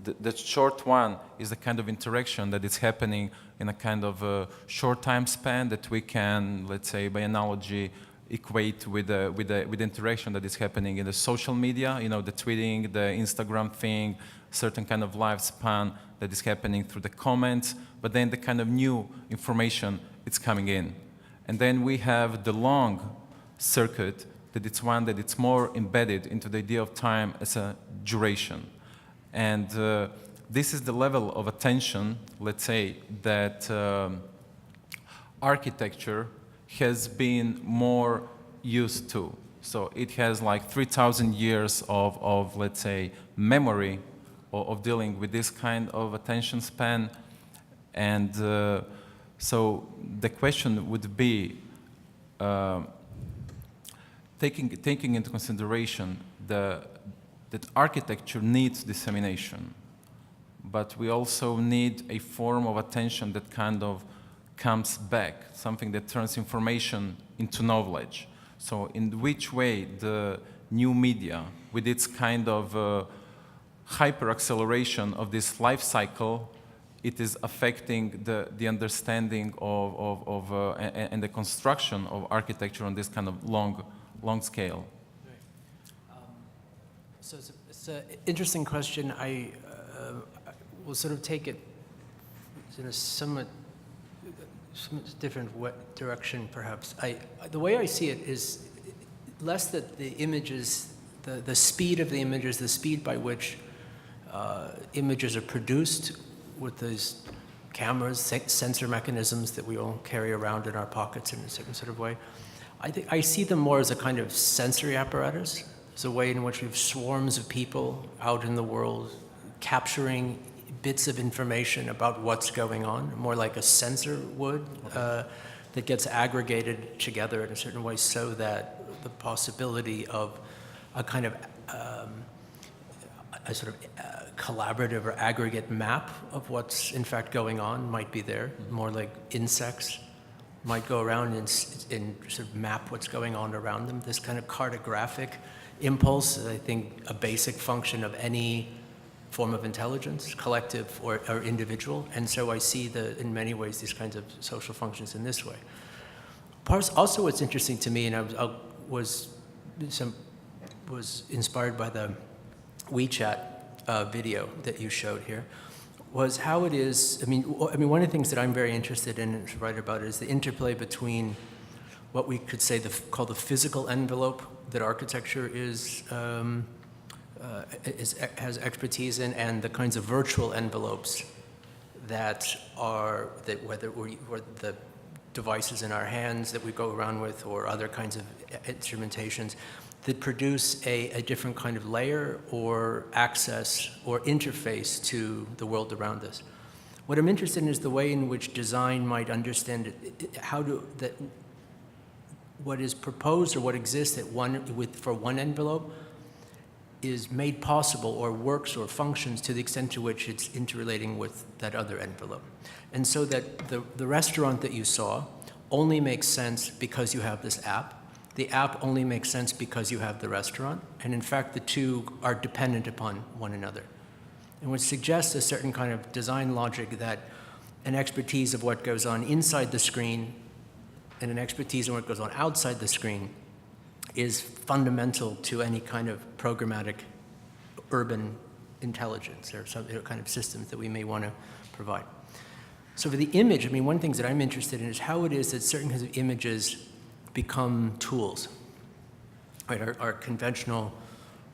The short one is the kind of interaction that is happening in a kind of short time span that we can, let's say, by analogy, equate with the interaction that is happening in the social media, you know, the tweeting, the Instagram thing, certain kind of lifespan that is happening through the comments, but then the kind of new information it's coming in. And then we have the long circuit, that it's one that it's more embedded into the idea of time as a duration. And this is the level of attention, let's say, that architecture has been more used to. So it has like 3,000 years of, let's say, memory of dealing with this kind of attention span. And so the question would be, taking into consideration that architecture needs dissemination, but we also need a form of attention that kind of comes back, something that turns information into knowledge. So in which way the new media, with its kind of hyper-acceleration of this life cycle, it is affecting the understanding and the construction of architecture on this kind of long scale.
So it's an interesting question. I will sort of take it in a somewhat different direction, perhaps. The way I see it is less that the images, the speed of the images, the speed by which images are produced with those cameras, sensor mechanisms that we all carry around in our pockets in a certain sort of way. I see them more as a kind of sensory apparatus. It's a way in which we have swarms of people out in the world capturing bits of information about what's going on, more like a sensor would, that gets aggregated together in a certain way so that the possibility of a kind of a sort of collaborative or aggregate map of what's in fact going on might be there, more like insects might go around and sort of map what's going on around them. This kind of cartographic impulse is, I think, a basic function of any form of intelligence, collective or individual. And so I see in many ways these kinds of social functions in this way. Also what's interesting to me, and I was inspired by the WeChat video that you showed here, was how it is, I mean, one of the things that I'm very interested in to write about is the interplay between what we could say call the physical envelope that architecture has expertise in, and the kinds of virtual envelopes that whether the devices in our hands that we go around with or other kinds of instrumentations that produce a different kind of layer or access or interface to the world around us. What I'm interested in is the way in which design might understand what is proposed or what exists for one envelope is made possible or works or functions to the extent to which it's interrelating with that other envelope. And so that the restaurant that you saw only makes sense because you have this app. The app only makes sense because you have the restaurant. And in fact, the two are dependent upon one another. And which suggests a certain kind of design logic that an expertise of what goes on inside the screen and an expertise in what goes on outside the screen is fundamental to any kind of programmatic urban intelligence or some kind of systems that we may want to provide. So for the image, I mean, one of the things that I'm interested in is how it is that certain kinds of images become tools. Right? Our conventional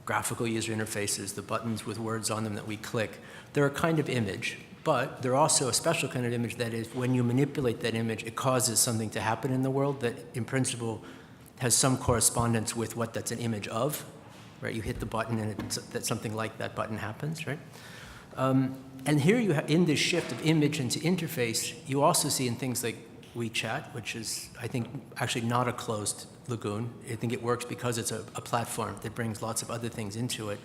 graphical user interfaces, the buttons with words on them that we click, they're a kind of image, but they're also a special kind of image that is, when you manipulate that image, it causes something to happen in the world that, in principle, has some correspondence with what that's an image of, right? You hit the button and that something like that button happens, right? And here you have, in this shift of image into interface, you also see in things like WeChat, which is, I think, actually not a closed lagoon. I think it works because it's a platform that brings lots of other things into it.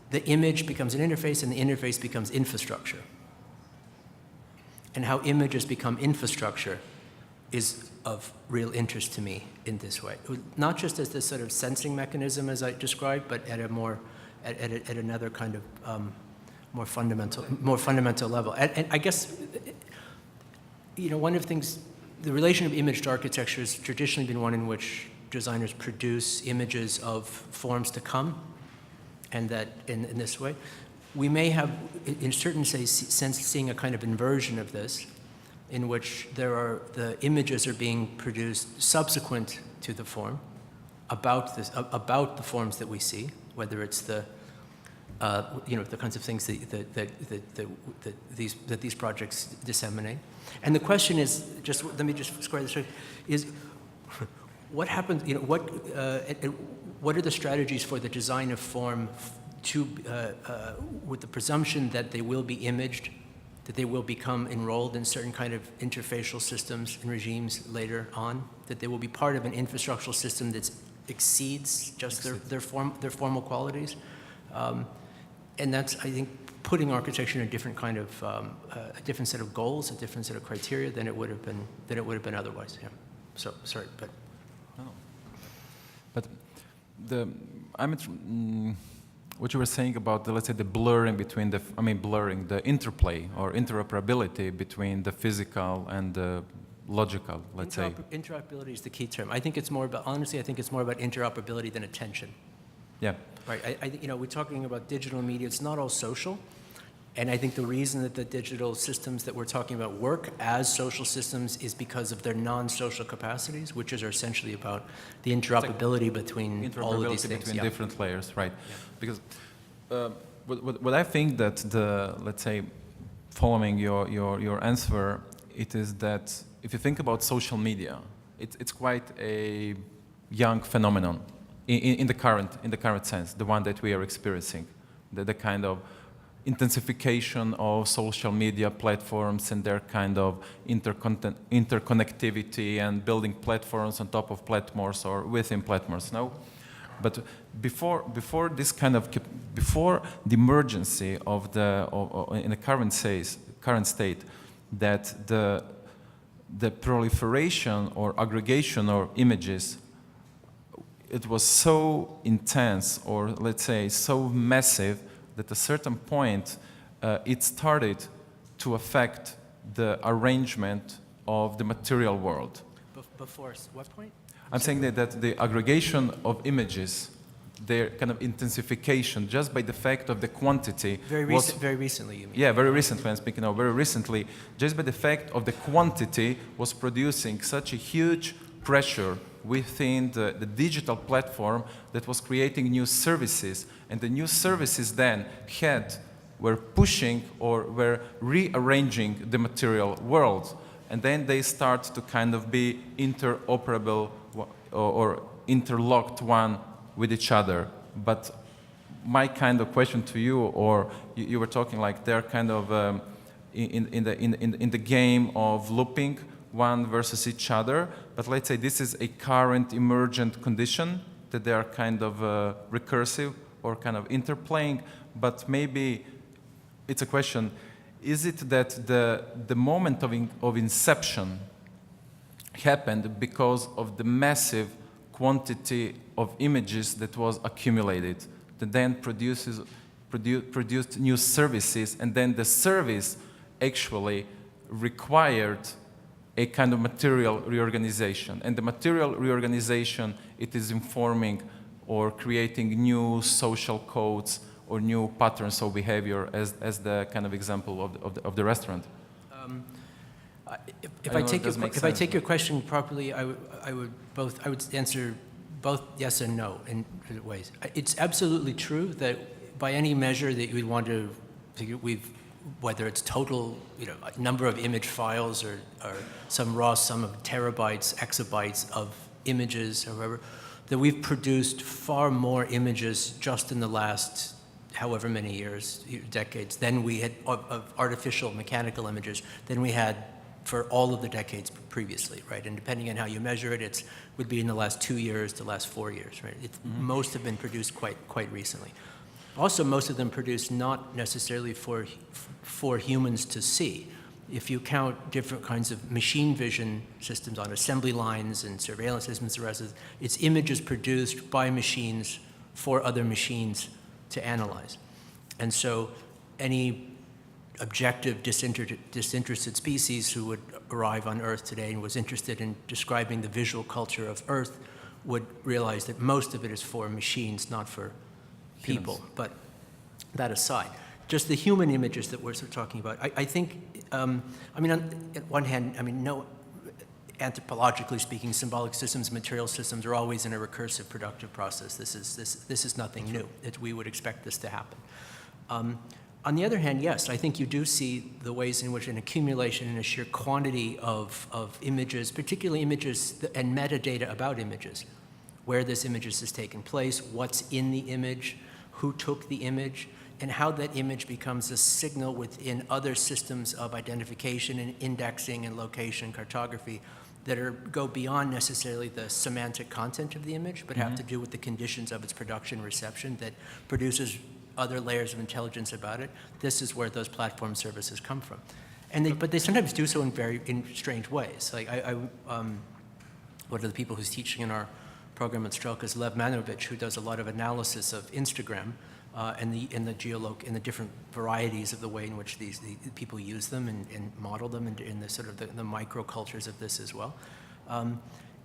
The image becomes an interface, and the interface becomes infrastructure. And how images become infrastructure is of real interest to me in this way. Not just as this sort of sensing mechanism as I described, but at another kind of more fundamental level. And I guess, one of the things, the relation of image to architecture has traditionally been one in which designers produce images of forms to come, and that in this way. we may have, in a certain sense, seeing a kind of inversion of this, in which the images are being produced subsequent to the form, about the forms that we see, whether it's the kinds of things that these projects disseminate. And the question is, let me just square this, is what happens, what are the strategies for the design of form with the presumption that they will be imaged, that they will become enrolled in certain kind of interfacial systems and regimes later on, that they will be part of an infrastructural system that exceeds just their formal qualities. And that's, I think, putting architecture in a different kind of, a different set of goals, a different set of criteria than it would have been otherwise. Yeah. So sorry, but.
No. But what you were saying about let's say the blurring between the interplay or interoperability between the physical and the logical, let's say.
Interoperability is the key term. I think it's more about, honestly, I think it's more about interoperability than attention.
Yeah.
Right. We're talking about digital media. It's not all social. And I think the reason that the digital systems that we're talking about work as social systems is because of their non-social capacities, which are essentially about the interoperability between all of these things.
Between different layers, right? Yeah. Because what I think that let's say, following your answer, it is that if you think about social media, it's quite a young phenomenon in the current sense, the one that we are experiencing, the kind of intensification of social media platforms and their kind of interconnectivity and building platforms on top of platforms or within platforms. No, but before this kind of before the emergency of in the current state, that the proliferation or aggregation of images, it was so intense, or let's say so massive, that at a certain point it started to affect the arrangement of the material world.
Before what point?
I'm saying that the aggregation of images, their kind of intensification, just by the fact of the quantity.
Very recently, you mean?
Yeah, very recently, I'm speaking of very recently, just by the fact of the quantity was producing such a huge pressure within the digital platform that was creating new services. And the new services then were pushing or were rearranging the material world. And then they start to kind of be interoperable or interlocked one with each other. But my kind of question to you, or you were talking like they're kind of in the game of looping one versus each other. But let's say this is a current emergent condition, that they are kind of recursive or kind of interplaying. But maybe it's a question, is it that the moment of inception happened because of the massive quantity of images that was accumulated, that then produced new services, and then the service actually required a kind of material reorganization. And the material reorganization, it is informing or creating new social codes or new patterns of behavior, as the kind of example of the restaurant.
If I take your question properly, I would answer both yes and no in ways. It's absolutely true that by any measure that you would want to, whether it's total, number of image files or some raw sum of terabytes, exabytes of images, or whatever, that we've produced far more images just in the last however many years, decades, than we had of artificial mechanical images than we had for all of the decades previously, right? And depending on how you measure it, it would be in the last 2 years to last 4 years, right? Most have been produced quite recently. Also, most of them produced not necessarily for humans to see. If you count different kinds of machine vision systems on assembly lines and surveillance systems, the rest of it, it's images produced by machines for other machines to analyze. And so any objective, disinterested species who would arrive on Earth today and was interested in describing the visual culture of Earth would realize that most of it is for machines, not for people. But that aside, just the human images that we're sort of talking about. I think, I mean, on one hand, I mean, no, anthropologically speaking, symbolic systems, material systems are always in a recursive productive process. This is nothing new. We would expect this to happen. On the other hand, yes, I think you do see the ways in which an accumulation and a sheer quantity of images, particularly images and metadata about images, where this image has taken place, what's in the image, who took the image, and how that image becomes a signal within other systems of identification and indexing and location cartography that go beyond necessarily the semantic content of the image, but have to do with the conditions of its production reception that produces other layers of intelligence about it. This is where those platform services come from. But they sometimes do so in strange ways. Like one of the people who's teaching in our program at Strelka is Lev Manovich, who does a lot of analysis of Instagram and the different varieties of the way in which the people use them and model them in the sort of the microcultures of this as well.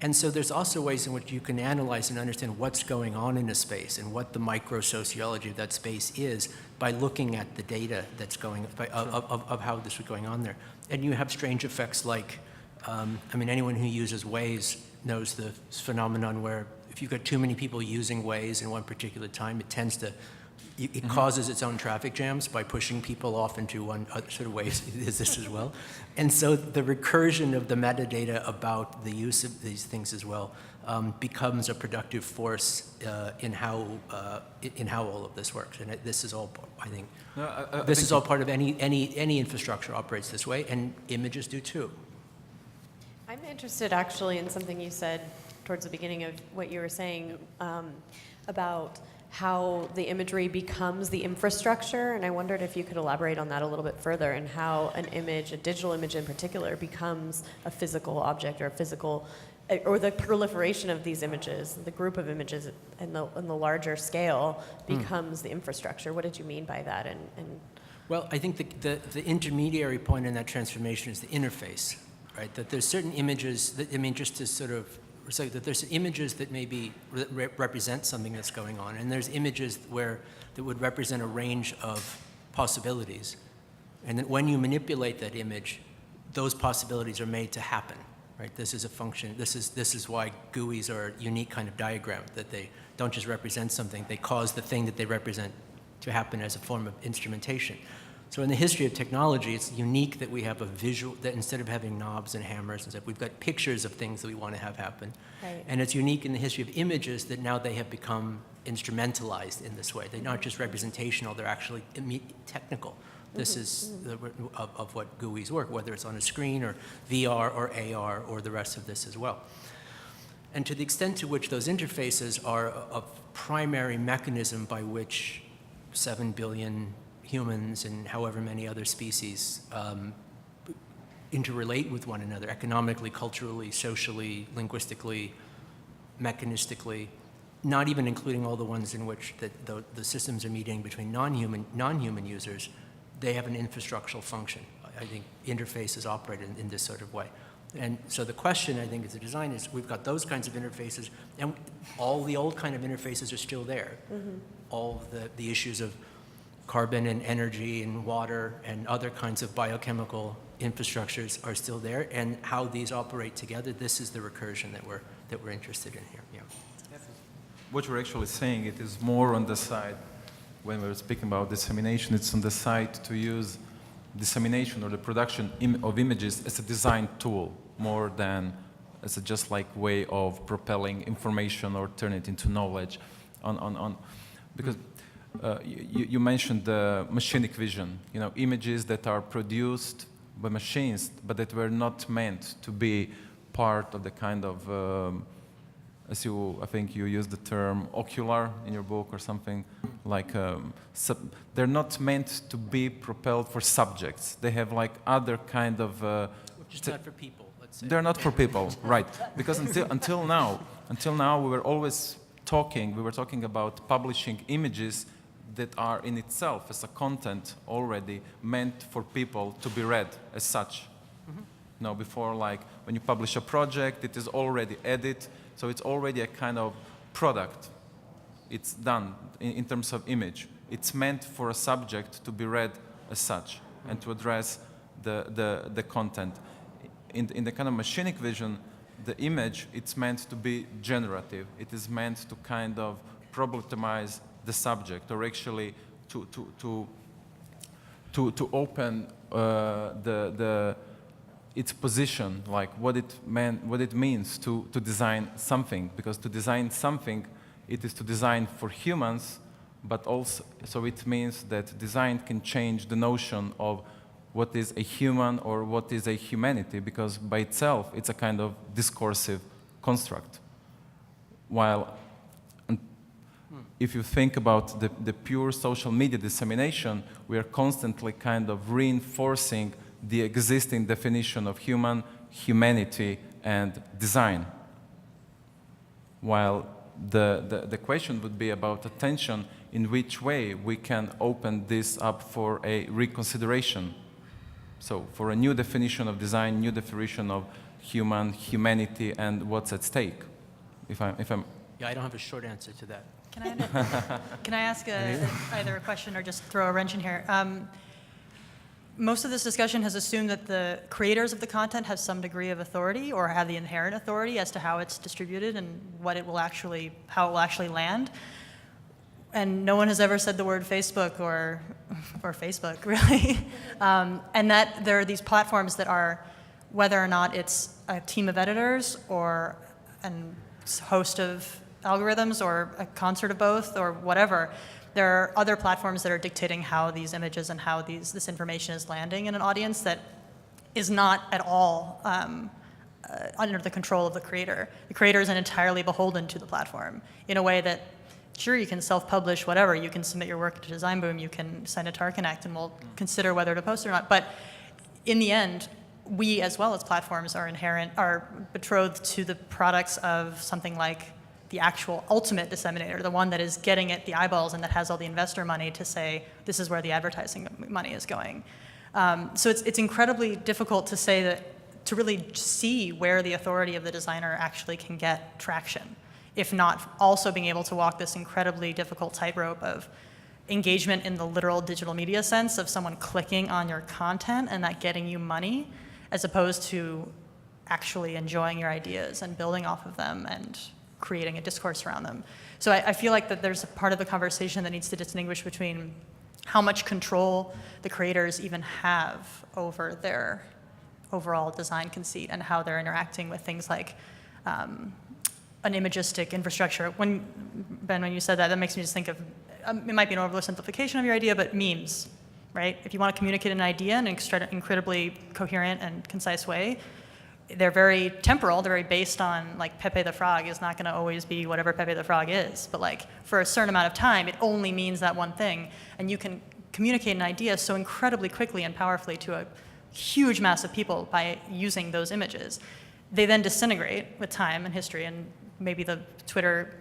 And so there's also ways in which you can analyze and understand what's going on in a space and what the micro-sociology of that space is by looking at the data that's going, of how this is going on there. And you have strange effects like, I mean, anyone who uses Waze knows the phenomenon where if you've got too many people using Waze in one particular time, it tends to, it causes its own traffic jams by pushing people off into one other sort of ways is this as well. And so the recursion of the metadata about the use of these things as well becomes a productive force in how all of this works. And this is all, I think, this is all part of any infrastructure operates this way, and images do too.
I'm interested actually in something you said towards the beginning of what you were saying about how the imagery becomes the infrastructure, and I wondered if you could elaborate on that a little bit further, and how an image, a digital image in particular, becomes a physical object or a physical, or the proliferation of these images, the group of images in the larger scale becomes the infrastructure. What did you mean by that? And
Well, I think the intermediary point in that transformation is the interface, right? That there's certain images that, I mean, just to sort of say that there's images that maybe represent something that's going on, and there's images that would represent a range of possibilities. And that when you manipulate that image, those possibilities are made to happen, right? This is a function, this is why GUIs are a unique kind of diagram, that they don't just represent something, they cause the thing that they represent to happen as a form of instrumentation. So in the history of technology, it's unique that we have a visual, that instead of having knobs and hammers and stuff, we've got pictures of things that we want to have happen.
Right.
And it's unique in the history of images that now they have become instrumentalized in this way. They're not just representational, they're actually technical. This is of what GUIs work, whether it's on a screen or VR or AR or the rest of this as well. And to the extent to which those interfaces are a primary mechanism by which 7 billion humans and however many other species interrelate with one another economically, culturally, socially, linguistically, mechanistically, not even including all the ones in which the systems are mediating between non-human users, they have an infrastructural function. I think interfaces operate in this sort of way. And so the question, I think, as a design is we've got those kinds of interfaces, and all the old kind of interfaces are still there. All of the issues of carbon and energy and water and other kinds of biochemical infrastructures are still there, and how these operate together, this is the recursion that we're interested in here. Yeah.
What we're actually saying, it is more on the side, when we're speaking about dissemination, it's on the side to use dissemination or the production of images as a design tool, more than as a just like way of propelling information or turn it into knowledge because you mentioned the machinic vision, images that are produced by machines, but that were not meant to be part of the kind of, I think you used the term ocular in your book or something, like they're not meant to be propelled for subjects. They have like other kind of...
Which is not for people, let's say.
They're not for people, right. Because until now, we were always talking about publishing images that are in itself as a content already meant for people to be read as such. Now, before, like, when you publish a project, it is already edited, so it's already a kind of product. It's done in terms of image. It's meant for a subject to be read as such and to address the content. In the kind of machinic vision, the image, it's meant to be generative. It is meant to kind of problematize the subject, or actually to open its position, like what it means to design something. Because to design something, it is to design for humans, but also, so it means that design can change the notion of what is a human or what is a humanity, because by itself it's a kind of discursive construct. While if you think about the pure social media dissemination, we are constantly kind of reinforcing the existing definition of humanity, and design. While the question would be about attention, in which way we can open this up for a reconsideration. So for a new definition of design, new definition of humanity, and what's at stake. If I'm
Yeah, I don't have a short answer to that.
Can I ask either a question or just throw a wrench in here? Most of this discussion has assumed that the creators of the content have some degree of authority, or have the inherent authority as to how it's distributed and what it will actually, how it will actually land. And no one has ever said the word Facebook or Facebook, really. And that there are these platforms that are, whether or not it's a team of editors or a host of algorithms or a concert of both or whatever, there are other platforms that are dictating how these images and how this information is landing in an audience that is not at all under the control of the creator. The creator isn't entirely beholden to the platform in a way that, sure, you can self-publish whatever, you can submit your work to Design Boom, you can send it to ArcConnect, and we'll consider whether to post it or not. But in the end, we, as well as platforms, are betrothed to the products of something like the actual ultimate disseminator, the one that is getting it the eyeballs and that has all the investor money to say, this is where the advertising money is going. So it's incredibly difficult to say that, to really see where the authority of the designer actually can get traction, if not also being able to walk this incredibly difficult tightrope of engagement in the literal digital media sense of someone clicking on your content and that getting you money, as opposed to actually enjoying your ideas and building off of them and creating a discourse around them. So I feel like that there's a part of the conversation that needs to distinguish between how much control the creators even have over their overall design conceit and how they're interacting with things like an imagistic infrastructure. Ben, when you said that, that makes me just think of, it might be an oversimplification of your idea, but memes, right? If you want to communicate an idea in an incredibly coherent and concise way, they're very temporal, they're very based on, like, Pepe the Frog is not going to always be whatever Pepe the Frog is, but like for a certain amount of time, it only means that one thing, and you can communicate an idea so incredibly quickly and powerfully to a huge mass of people by using those images. They then disintegrate with time and history, and maybe the Twitter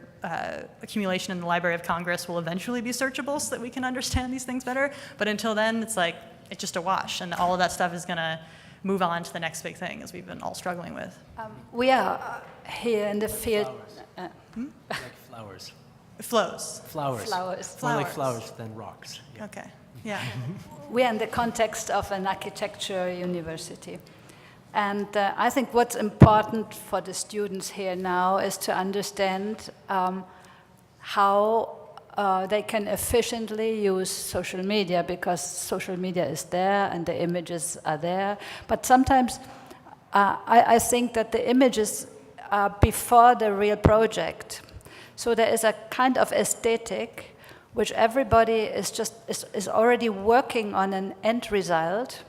accumulation in the Library of Congress will eventually be searchable so that we can understand these things better, but until then, it's like, it's just a wash, and all of that stuff is going to move on to the next big thing, as we've been all struggling with.
We are here in the field.
Like flowers.
It flows.
Flowers.
Flowers.
More like flowers than rocks. Yeah.
Okay, yeah.
We are in the context of an architecture university. And I think what's important for the students here now is to understand how they can efficiently use social media, because social media is there and the images are there. But sometimes I think that the images are before the real project. So there is a kind of aesthetic which everybody is already working on an end result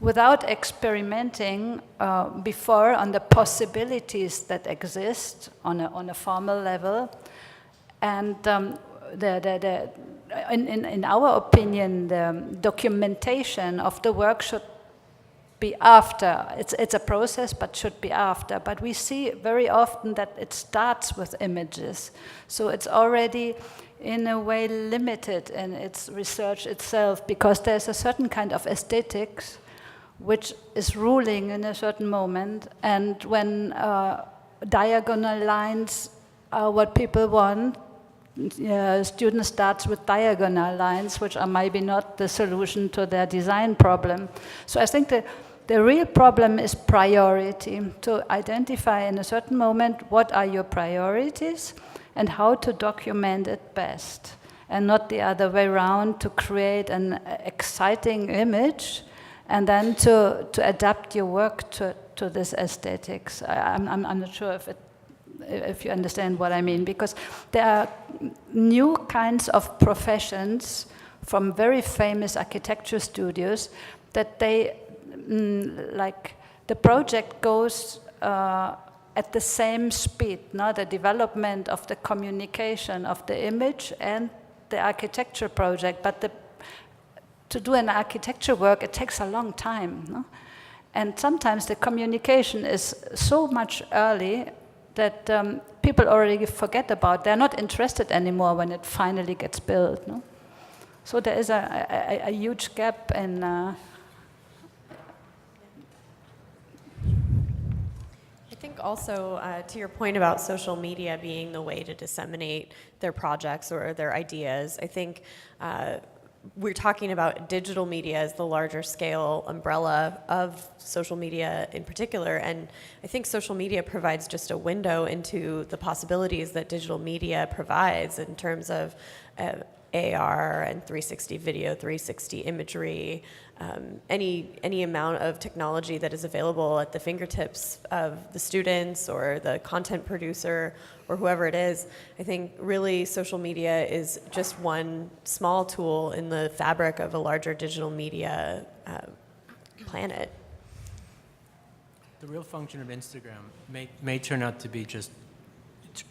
without experimenting before on the possibilities that exist on a formal level. And in our opinion, the documentation of the work should be after. It's a process, but should be after. But we see very often that it starts with images. So it's already, in a way, limited in its research itself, because there's a certain kind of aesthetics which is ruling in a certain moment. And when diagonal lines are what people want, student starts with diagonal lines, which are maybe not the solution to their design problem. So I think the real problem is priority, to identify in a certain moment what are your priorities and how to document it best, and not the other way around, to create an exciting image and then to adapt your work to this aesthetics. I'm not sure if you understand what I mean, because there are new kinds of professions from very famous architecture studios that they, like, the project goes at the same speed, the development of the communication of the image and the architecture project, but to do an architecture work, it takes a long time. No? And sometimes the communication is so much early that people already forget about. They're not interested anymore when it finally gets built. No? So there is a huge gap in.
I think also, to your point about social media being the way to disseminate their projects or their ideas, I think we're talking about digital media as the larger scale umbrella of social media in particular, and I think social media provides just a window into the possibilities that digital media provides in terms of AR and 360 video, 360 imagery, any amount of technology that is available at the fingertips of the students or the content producer or whoever it is. I think really social media is just one small tool in the fabric of a larger digital media planet.
The real function of Instagram may turn out to be just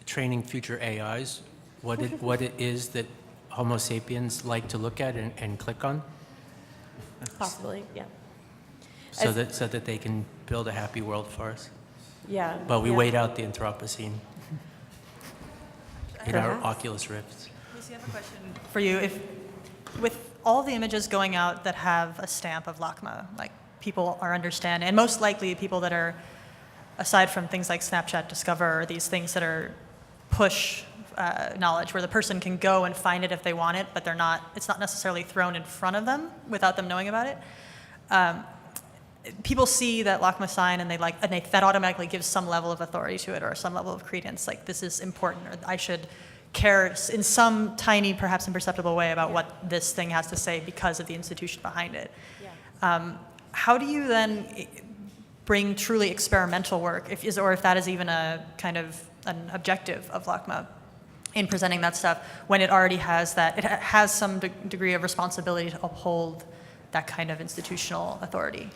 training future AIs, what it is that Homo sapiens like to look at and click on.
Possibly, yeah.
So that they can build a happy world for us.
Yeah.
But we
yeah.
wait out the Anthropocene in our
Perhaps.
Oculus Rifts.
Lucy, I have a question for you. If, with all the images going out that have a stamp of LACMA, like people are understanding, and most likely people that are, aside from things like Snapchat Discover, or these things that are push knowledge, where the person can go and find it if they want it, but it's not necessarily thrown in front of them without them knowing about it. People see that LACMA sign and that automatically gives some level of authority to it or some level of credence, like this is important, or I should care in some tiny, perhaps imperceptible way about what this thing has to say because of the institution behind it. Yeah. How do you then bring truly experimental work, or if that is even a kind of an objective of LACMA, in presenting that stuff when it already has that, it has some degree of responsibility to uphold that kind of institutional authority?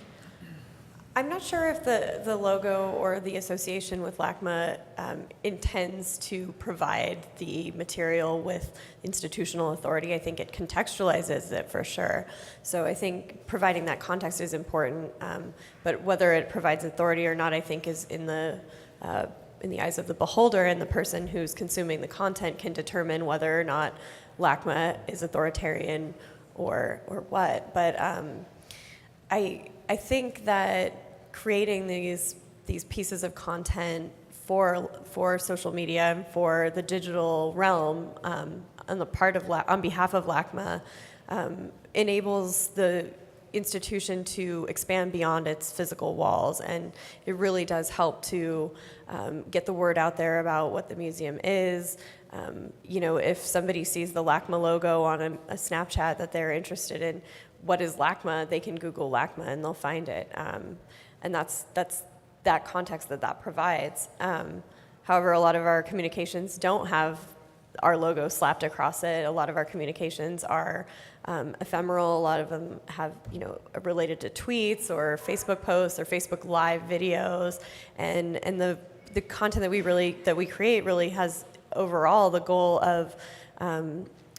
I'm not sure if the logo or the association with LACMA intends to provide the material with institutional authority. I think it contextualizes it for sure. So I think providing that context is important, but whether it provides authority or not, I think is in the eyes of the beholder, and the person who's consuming the content can determine whether or not LACMA is authoritarian or what. But I think that creating these pieces of content for social media and for the digital realm on behalf of LACMA enables the institution to expand beyond its physical walls, and it really does help to get the word out there about what the museum is. If somebody sees the LACMA logo on a Snapchat that they're interested in, what is LACMA? They can Google LACMA and they'll find it, and that's that context that provides. However, a lot of our communications don't have our logo slapped across it. A lot of our communications are ephemeral. A lot of them have, related to tweets or Facebook posts or Facebook Live videos, and the content that we create really has overall the goal of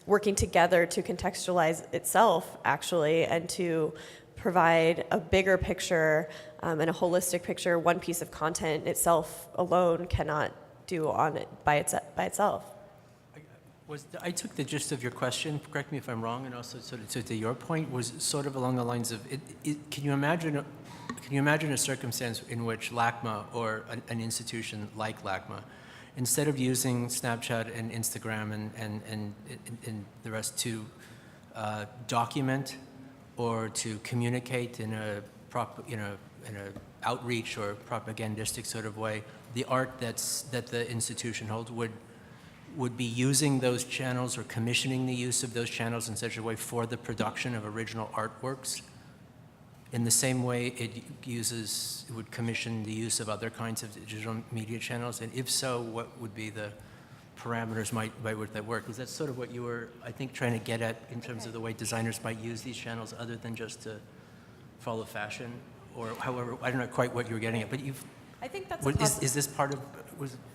working together to contextualize itself, actually, and to provide a bigger picture and a holistic picture. One piece of content itself alone cannot do on it by itself.
I took the gist of your question, correct me if I'm wrong, and also to your point, was sort of along the lines of, can you imagine a circumstance in which LACMA or an institution like LACMA instead of using Snapchat and Instagram and the rest to document or to communicate in a outreach or propagandistic sort of way, the art that the institution holds would be using those channels or commissioning the use of those channels in such a way for the production of original artworks, in the same way it would commission the use of other kinds of digital media channels? And if so, what would be the parameters by which that work? Is that sort of what you were, I think, trying to get at in terms of the way designers might use these channels other than just to follow fashion? Or however, I don't know quite what you were getting at, but
I think that's
is this part of,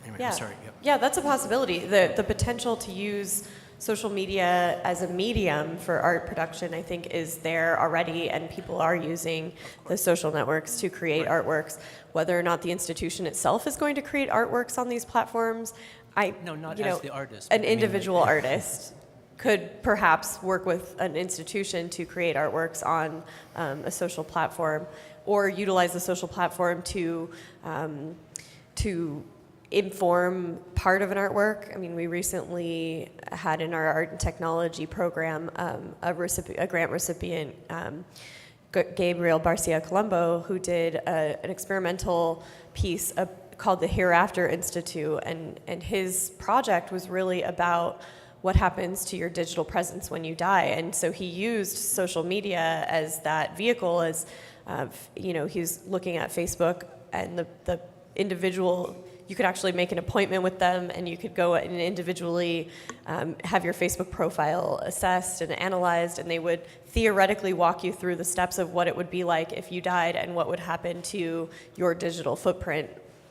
anyway,
yeah.
I'm sorry.
Yeah, that's a possibility. The potential to use social media as a medium for art production, I think, is there already, and people are using the social networks to create artworks. Whether or not the institution itself is going to create artworks on these platforms,
No, not as the artist.
An individual artist could perhaps work with an institution to create artworks on a social platform, or utilize the social platform to inform part of an artwork. I mean, we recently had in our art and technology program a grant recipient, Gabriel Barcia Colombo, who did an experimental piece called the Hereafter Institute, and his project was really about what happens to your digital presence when you die. And so he used social media as that vehicle, as he's looking at Facebook, and the individual, you could actually make an appointment with them, and you could go and individually have your Facebook profile assessed and analyzed, and they would theoretically walk you through the steps of what it would be like if you died and what would happen to your digital footprint,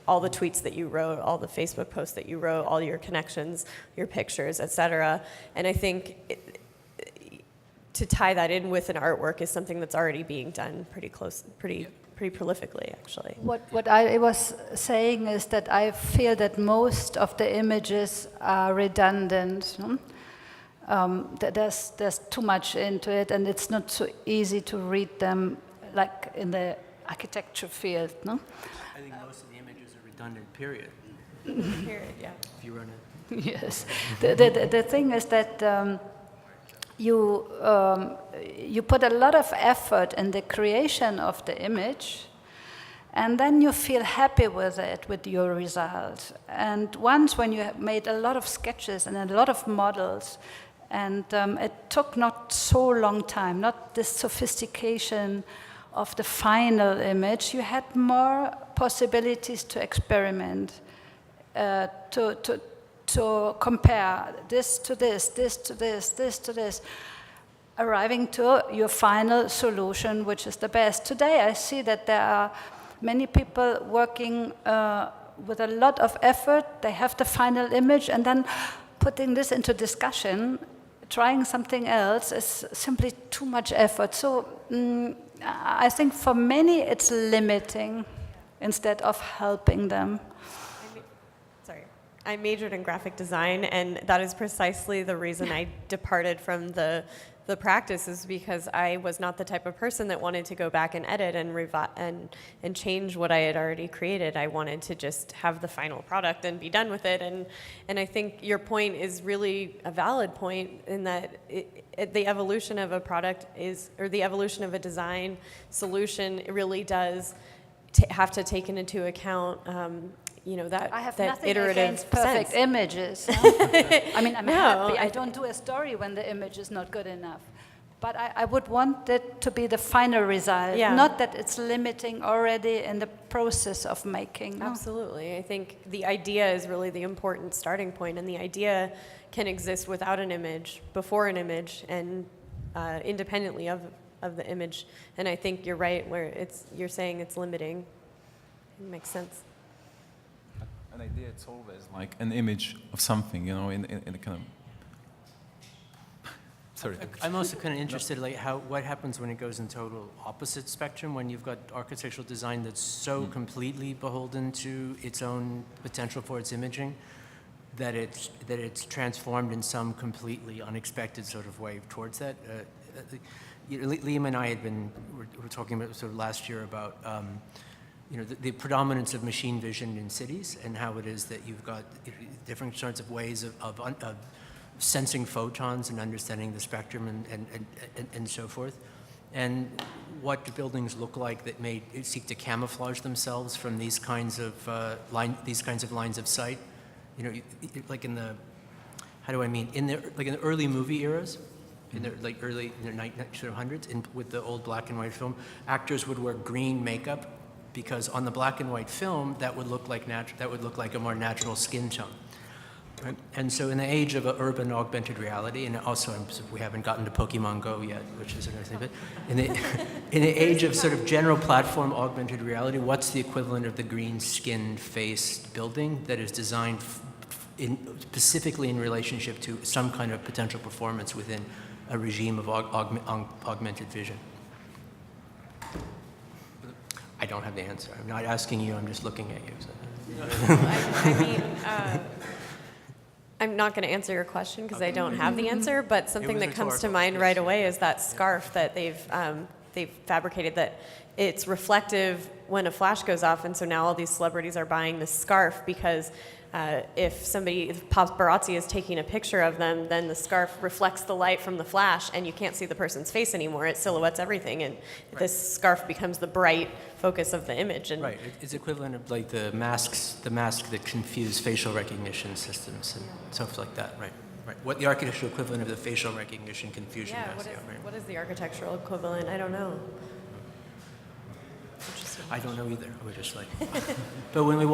all the tweets that you wrote, all the Facebook posts that you wrote, all your connections, your pictures, etc. And I think to tie that in with an artwork is something that's already being done pretty prolifically, actually.
What I was saying is that I feel that most of the images are redundant. There's too much into it, and it's not so easy to read them like in the architecture field. No?
I think most of the images are redundant, period.
Period, yeah.
If you run it.
Yes. The thing is that you put a lot of effort in the creation of the image, and then you feel happy with it, with your result. And once when you have made a lot of sketches and a lot of models, and it took not so long time, not this sophistication of the final image, you had more possibilities to experiment, to compare this to this, this to this, this to this, arriving to your final solution, which is the best. Today I see that there are many people working with a lot of effort. They have the final image, and then putting this into discussion, trying something else is simply too much effort. So I think for many it's limiting instead of helping them.
I majored in graphic design, and that is precisely the reason I departed from the practice, is because I was not the type of person that wanted to go back and edit and change what I had already created. I wanted to just have the final product and be done with it. And I think your point is really a valid point, in that the evolution of a product or the evolution of a design solution, it really does have to take into account that
I have
that
nothing
iterative
against perfect
sense.
images. I mean, I'm happy. I don't do a story when the image is not good enough. But I would want it to be the final result, not that it's limiting already in the process of making. No?
Absolutely. I think the idea is really the important starting point, and the idea can exist without an image, before an image, and independently of the image. And I think you're right where you're saying it's limiting. It makes sense.
An idea, it's always like an image of something, in a kind of... Sorry.
I'm also kind of interested, like, what happens when it goes in total opposite spectrum, when you've got architectural design that's so completely beholden to its own potential for its imaging, that it's transformed in some completely unexpected sort of way towards that. Liam and I were talking about sort of last year about the predominance of machine vision in cities and how it is that you've got different sorts of ways of sensing photons and understanding the spectrum and so forth. And what do buildings look like that may seek to camouflage themselves from these kinds of lines of sight? Like in the, how do I mean? In the early movie eras, in the early 1900s, with the old black and white film, actors would wear green makeup because on the black and white film that would look like a more natural skin tone. Right? And so in the age of urban augmented reality, and also we haven't gotten to Pokemon Go yet, which is another thing, but in the age of sort of general platform augmented reality, what's the equivalent of the green-skinned-faced building that is designed specifically in relationship to some kind of potential performance within a regime of augmented vision? I don't have the answer. I'm not asking you, I'm just looking at you. So.
I mean, I'm not going to answer your question because I don't have the answer, but something that comes to mind right away is that scarf that they've fabricated, that it's reflective when a flash goes off, and so now all these celebrities are buying this scarf because if paparazzi is taking a picture of them, then the scarf reflects the light from the flash, and you can't see the person's face anymore. It silhouettes everything, and this scarf becomes the bright focus of the image. And
right, it's equivalent of like the mask that confuse facial recognition systems and stuff like that. Right. What the architectural equivalent of the facial recognition confusion is.
What is the architectural equivalent? I don't know.
I don't know either. We're just like, but when they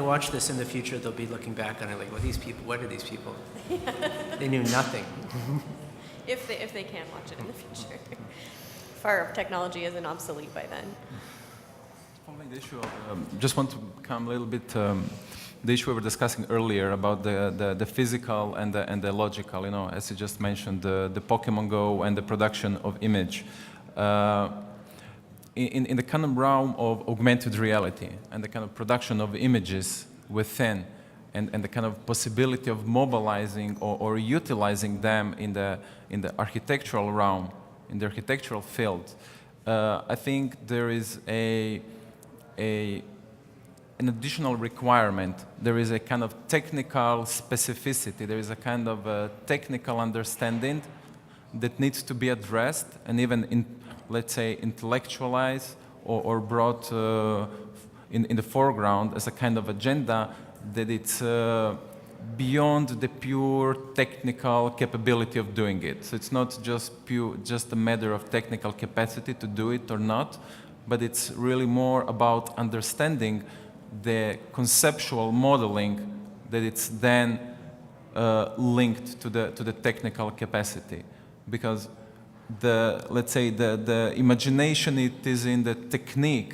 watch this in the future, they'll be looking back on it like, what are these people? They knew nothing.
If they can watch it in the future. If our technology isn't obsolete by then.
Following the issue of, just want to come a little bit, the issue we were discussing earlier about the physical and the logical, as you just mentioned, the Pokemon Go and the production of image. In the kind of realm of augmented reality and the kind of production of images within and the kind of possibility of mobilizing or utilizing them in the architectural realm, in the architectural field, I think there is an additional requirement. There is a kind of technical specificity. There is a kind of technical understanding that needs to be addressed and even let's say, intellectualized or brought in the foreground as a kind of agenda that it's beyond the pure technical capability of doing it. So it's not just a matter of technical capacity to do it or not, but it's really more about understanding the conceptual modeling that it's then linked to the technical capacity. Because let's say the imagination, it is in the technique,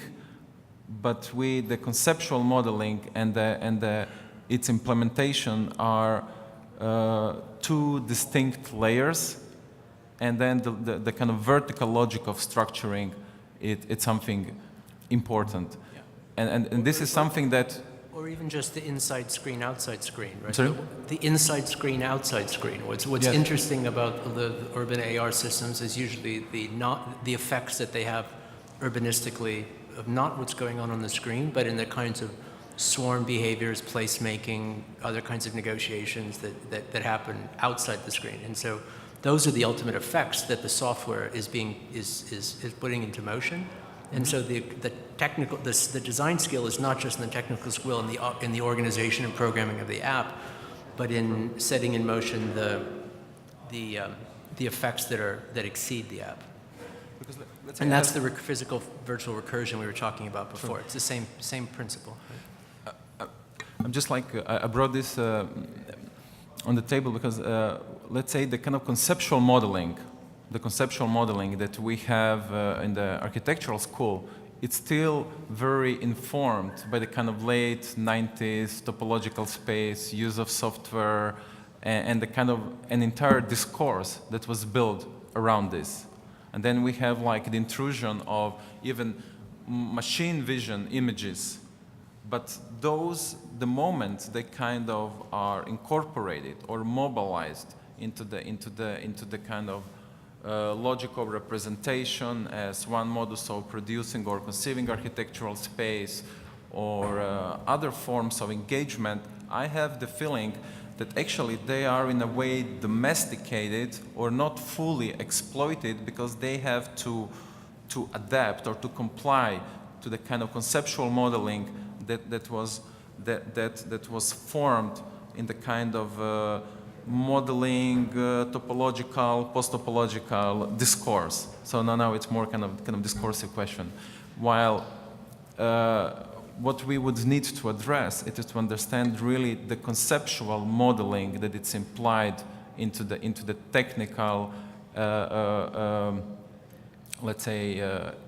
but the conceptual modeling and its implementation are two distinct layers, and then the kind of vertical logic of structuring it's something important. Yeah. And this is something that...
Or even just the inside screen, outside screen, right?
Sorry?
The inside screen, outside screen. What's yes. interesting about the urban AR systems is usually the effects that they have urbanistically of not what's going on the screen, but in the kinds of swarm behaviors, placemaking, other kinds of negotiations that happen outside the screen. And so those are the ultimate effects that the software is putting into motion. And so the design skill is not just in the technical skill in the organization and programming of the app, but in setting in motion the effects that exceed the app. And that's the physical virtual recursion we were talking about before. Sure. It's the same principle.
I'm just like I brought this on the table because let's say the kind of conceptual modeling that we have in the architectural school, it's still very informed by the kind of late 90s topological space, use of software, and the kind of an entire discourse that was built around this. And then we have like the intrusion of even machine vision images. But the moment they kind of are incorporated or mobilized into the kind of logical representation as one modus of producing or conceiving architectural space, or other forms of engagement, I have the feeling that actually they are in a way domesticated or not fully exploited because they have to adapt or to comply to the kind of conceptual modeling that was formed in the kind of modeling, topological, post-topological discourse. So now it's more kind of discursive question. While what we would need to address it is to understand really the conceptual modeling that it's implied into the technical, let's say,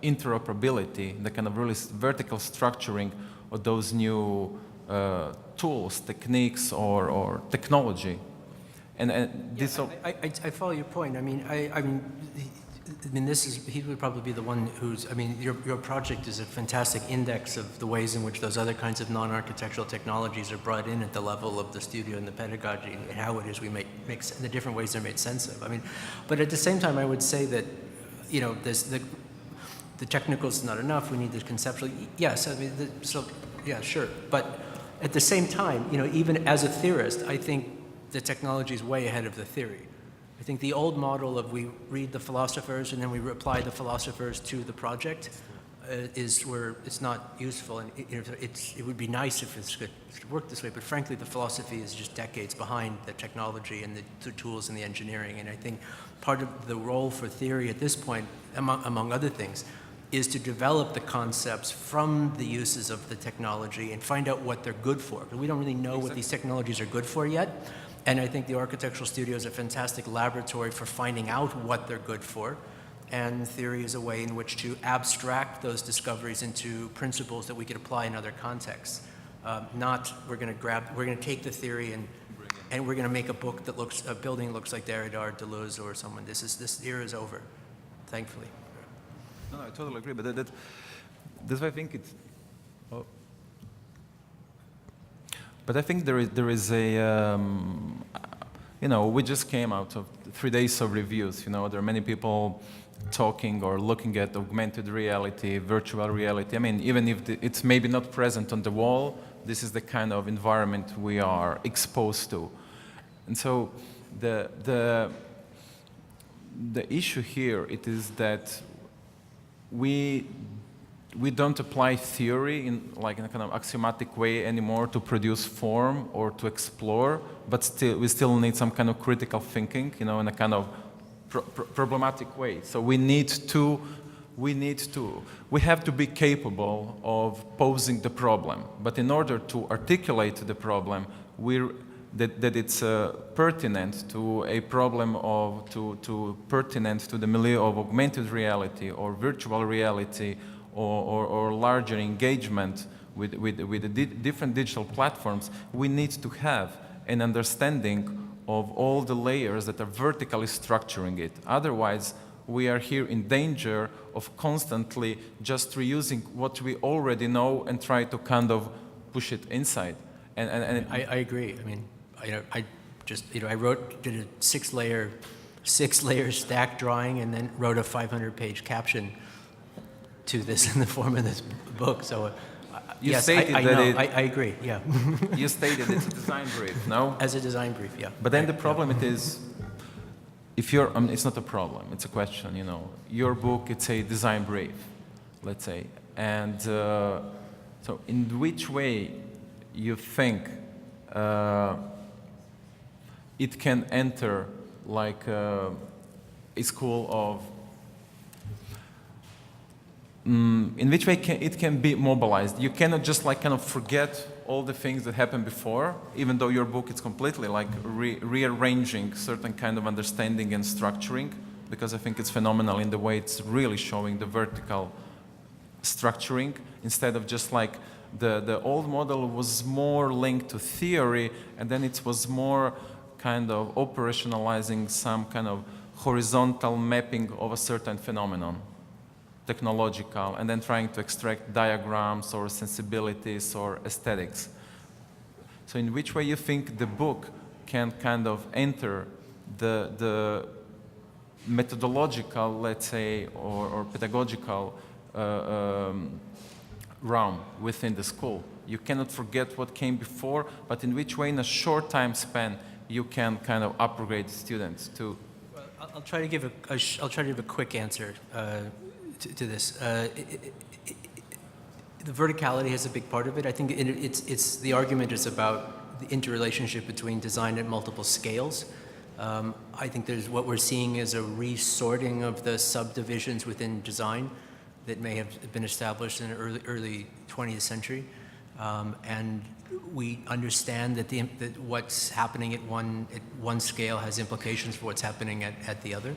interoperability, the kind of really vertical structuring of those new tools, techniques, or technology. And this.
Yeah, I follow your point. I mean, he would probably be the one who's, I mean, your project is a fantastic index of the ways in which those other kinds of non-architectural technologies are brought in at the level of the studio and the pedagogy, and how it is we make the different ways they're made sense of. I mean, but at the same time, I would say that, you know, the technical is not enough. We need the conceptual. Yes, I mean, yeah, sure. But at the same time, you know, even as a theorist, I think the technology is way ahead of the theory. I think the old model of we read the philosophers and then we apply the philosophers to the project is where it's not useful. And it would be nice if it could work this way, but frankly, the philosophy is just decades behind the technology and the tools and the engineering. And I think part of the role for theory at this point, among other things, is to develop the concepts from the uses of the technology and find out what they're good for. But we don't really know what these technologies are good for yet. And I think the architectural studio is a fantastic laboratory for finding out what they're good for. And theory is a way in which to abstract those discoveries into principles that we could apply in other contexts. We're going to take the theory and we're going to make a book that a building looks like Derrida or Deleuze or someone. This era is over, thankfully.
No, I totally agree, but that's why I think it's. Oh. But I think there is a, you know, we just came out of 3 days of reviews. You know, there are many people talking or looking at augmented reality, virtual reality. I mean, even if it's maybe not present on the wall, this is the kind of environment we are exposed to. And so the issue here, it is that we don't apply theory in a kind of axiomatic way anymore to produce form or to explore, but we still need some kind of critical thinking, you know, in a kind of problematic way. So we have to be capable of posing the problem, but in order to articulate the problem, that it's pertinent to a problem pertinent to the milieu of augmented reality or virtual reality, or larger engagement with the different digital platforms, we need to have an understanding of all the layers that are vertically structuring it. Otherwise, we are here in danger of constantly just reusing what we already know and try to kind of push it inside. And
I agree. I mean, I did a six-layer stack drawing and then wrote a 500-page caption to this in the form of this book. So, yes, I agree. Yeah.
You stated it's a design brief, no?
As a design brief, yeah.
But then the problem it is, if you're, it's not a problem. It's a question. You know, your book, it's a design brief, let's say, and so in which way you think it can enter like a school of. In which way it can be mobilized? You cannot just kind of forget all the things that happened before, even though your book is completely rearranging certain kind of understanding and structuring, because I think it's phenomenal in the way it's really showing the vertical structuring, instead of just the old model was more linked to theory, and then it was more kind of operationalizing some kind of horizontal mapping of a certain phenomenon, technological, and then trying to extract diagrams or sensibilities or aesthetics. So in which way you think the book can kind of enter the methodological, let's say, or pedagogical realm within the school. You cannot forget what came before, but in which way in a short time span you can kind of upgrade students to.
Well, I'll try to give a quick answer to this. The verticality has a big part of it. I think it's the argument is about the interrelationship between design at multiple scales. I think what we're seeing is a resorting of the subdivisions within design that may have been established in the early 20th century. And we understand that what's happening at one scale has implications for what's happening at the other.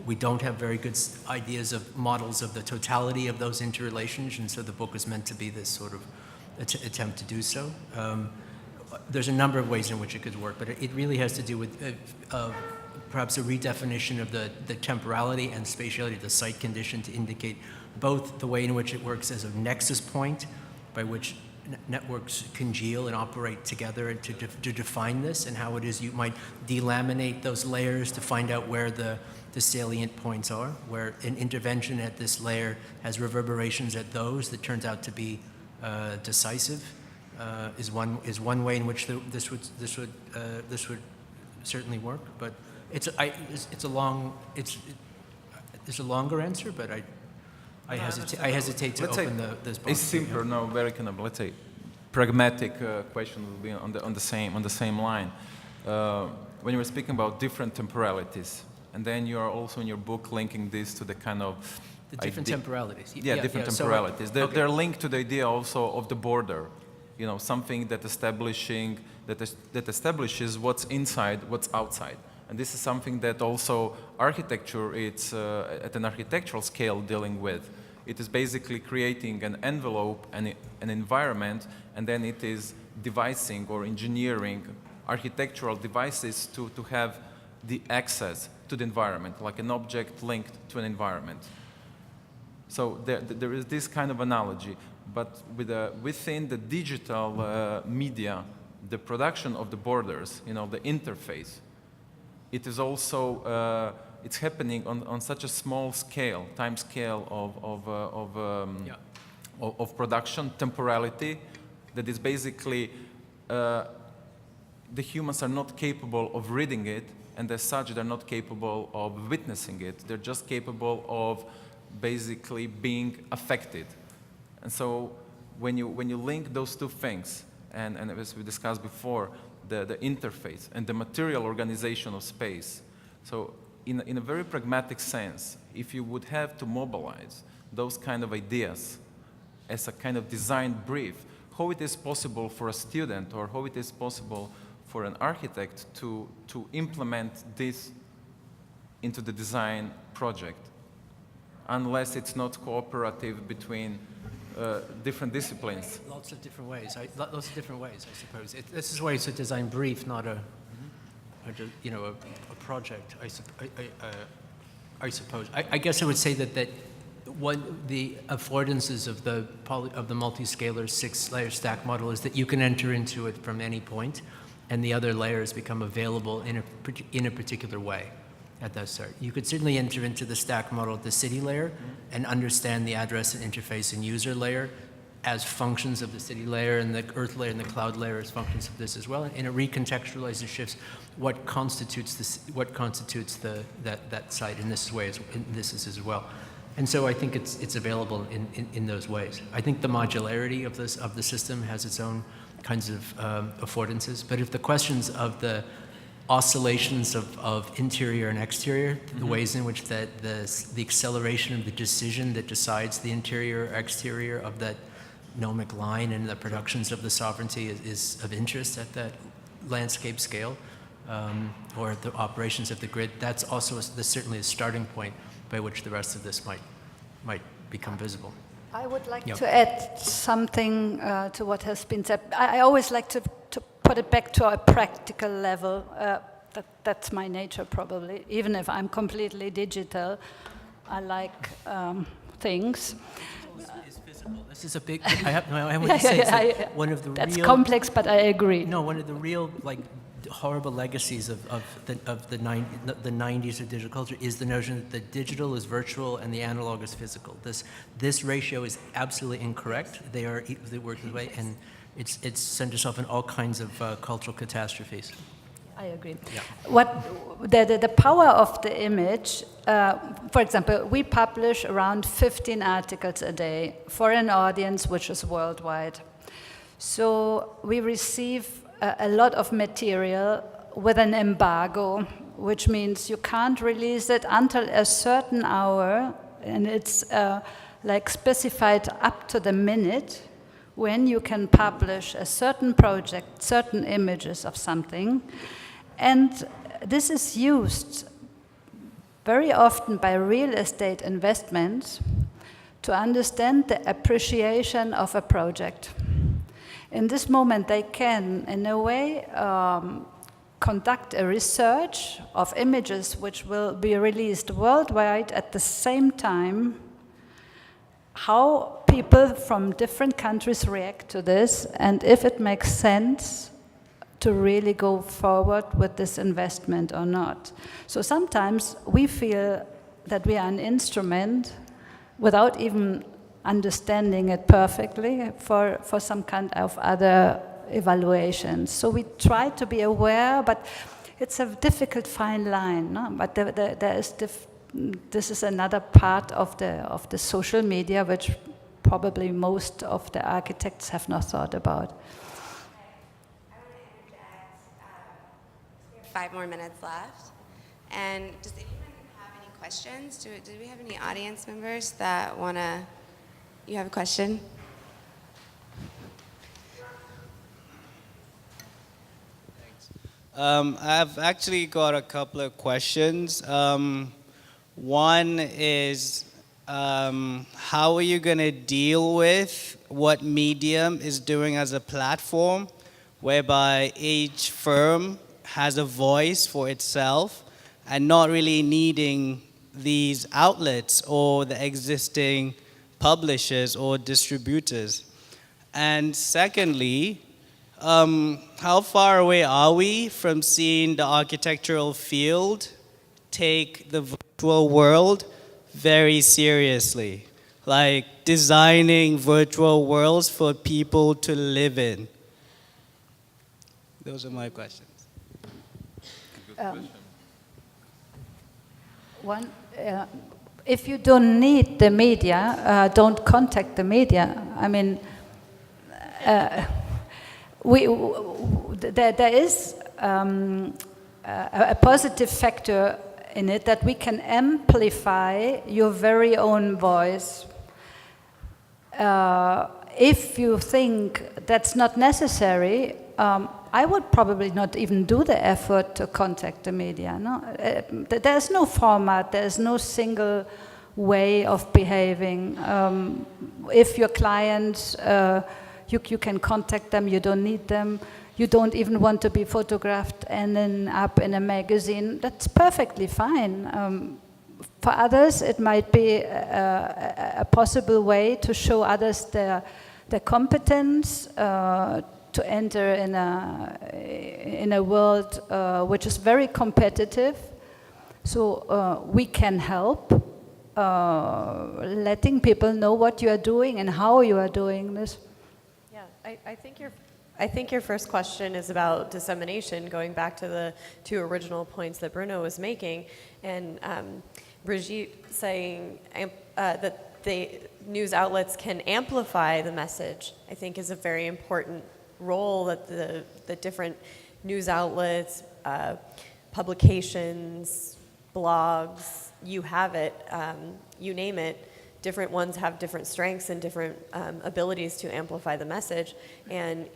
We don't have very good ideas of models of the totality of those interrelations, and so the book is meant to be this sort of attempt to do so. There's a number of ways in which it could work, but it really has to do with perhaps a redefinition of the temporality and spatiality of the site condition to indicate both the way in which it works as a nexus point by which networks congeal and operate together and to define this, and how it is you might delaminate those layers to find out where the salient points are, where an intervention at this layer has reverberations at those that turns out to be decisive, is one way in which this would certainly work. But there's a longer answer, but I hesitate to open this box.
A simpler, no, very kind of, let's say, pragmatic question will be on the same line. When you were speaking about different temporalities, and then you are also in your book linking this to the kind of
the different temporalities.
Different temporalities.
So,
they're linked to the idea also of the border. You know, something that establishes what's inside, what's outside. And this is something that also architecture, it's at an architectural scale dealing with. It is basically creating an envelope and an environment, and then it is devising or engineering architectural devices to have the access to the environment, like an object linked to an environment. So there is this kind of analogy, but within the digital media, the production of the borders, you know, the interface, it is also, it's happening on such a small scale, time scale of production, temporality, that is basically, the humans are not capable of reading it, and as such, they're not capable of witnessing it. They're just capable of basically being affected. And so when you link those two things, and as we discussed before, the interface and the material organization of space. So in a very pragmatic sense, if you would have to mobilize those kind of ideas as a kind of design brief, how it is possible for a student or how it is possible for an architect to implement this into the design project, unless it's not cooperative between different disciplines.
Lots of different ways, I suppose. This is why it's a design brief, not a project, I suppose. I guess I would say that the affordances of the multi-scalar 6-layer stack model is that you can enter into it from any point, and the other layers become available in a particular way at that start. You could certainly enter into the stack model at the city layer and understand the address and interface and user layer as functions of the city layer, and the earth layer and the cloud layer as functions of this as well. And it recontextualizes and shifts what constitutes that site in this way, as well. And so I think it's available in those ways. I think the modularity of the system has its own kinds of affordances. But if the questions of the oscillations of interior and exterior, the ways in which the acceleration of the decision that decides the interior or exterior of that gnomic line and the productions of the sovereignty is of interest at that landscape scale, or the operations of the grid, that's also certainly a starting point by which the rest of this might become visible.
I would like to add something to what has been said. I always like to put it back to a practical level. That's my nature, probably. Even if I'm completely digital, I like things.
It's visible. This is a big. I want to say one of the
that's
real.
complex, but I agree.
No, one of the real horrible legacies of the 90s of digital culture is the notion that the digital is virtual and the analog is physical. This ratio is absolutely incorrect. They work this way, and it's sent us off in all kinds of cultural catastrophes.
I agree.
Yeah.
What the power of the image, for example, we publish around 15 articles a day for an audience which is worldwide. So we receive a lot of material with an embargo, which means you can't release it until a certain hour, and it's like specified up to the minute when you can publish a certain project, certain images of something. And this is used very often by real estate investments to understand the appreciation of a project. In this moment, they can, in a way, conduct a research of images which will be released worldwide at the same time, how people from different countries react to this, and if it makes sense to really go forward with this investment or not. So sometimes we feel that we are an instrument without even understanding it perfectly for some kind of other evaluations. So we try to be aware, but it's a difficult fine line. No? But this is another part of the social media which probably most of the architects have not thought about.
5 more minutes left. And does anyone have any questions? Do we have any audience members that want to... You have a question?
Thanks. I've actually got a couple of questions. One is, how are you going to deal with what Medium is doing as a platform, whereby each firm has a voice for itself and not really needing these outlets or the existing publishers or distributors? And secondly, how far away are we from seeing the architectural field take the virtual world very seriously, like designing virtual worlds for people to live in? Those are my questions.
If you don't need the media, don't contact the media. I mean, there is a positive factor in it that we can amplify your very own voice. If you think that's not necessary, I would probably not even do the effort to contact the media. No? There's no format, there's no single way of behaving. If your clients, you can contact them, you don't need them, you don't even want to be photographed and then up in a magazine, that's perfectly fine. For others, it might be a possible way to show others their competence, to enter in a world which is very competitive. So we can help letting people know what you are doing and how you are doing this.
Yeah, I think your first question is about dissemination, going back to the 2 original points that Bruno was making, and Brigitte saying that the news outlets can amplify the message, I think is a very important role that the different news outlets, publications, blogs, you have it, you name it, different ones have different strengths and different abilities to amplify the message. And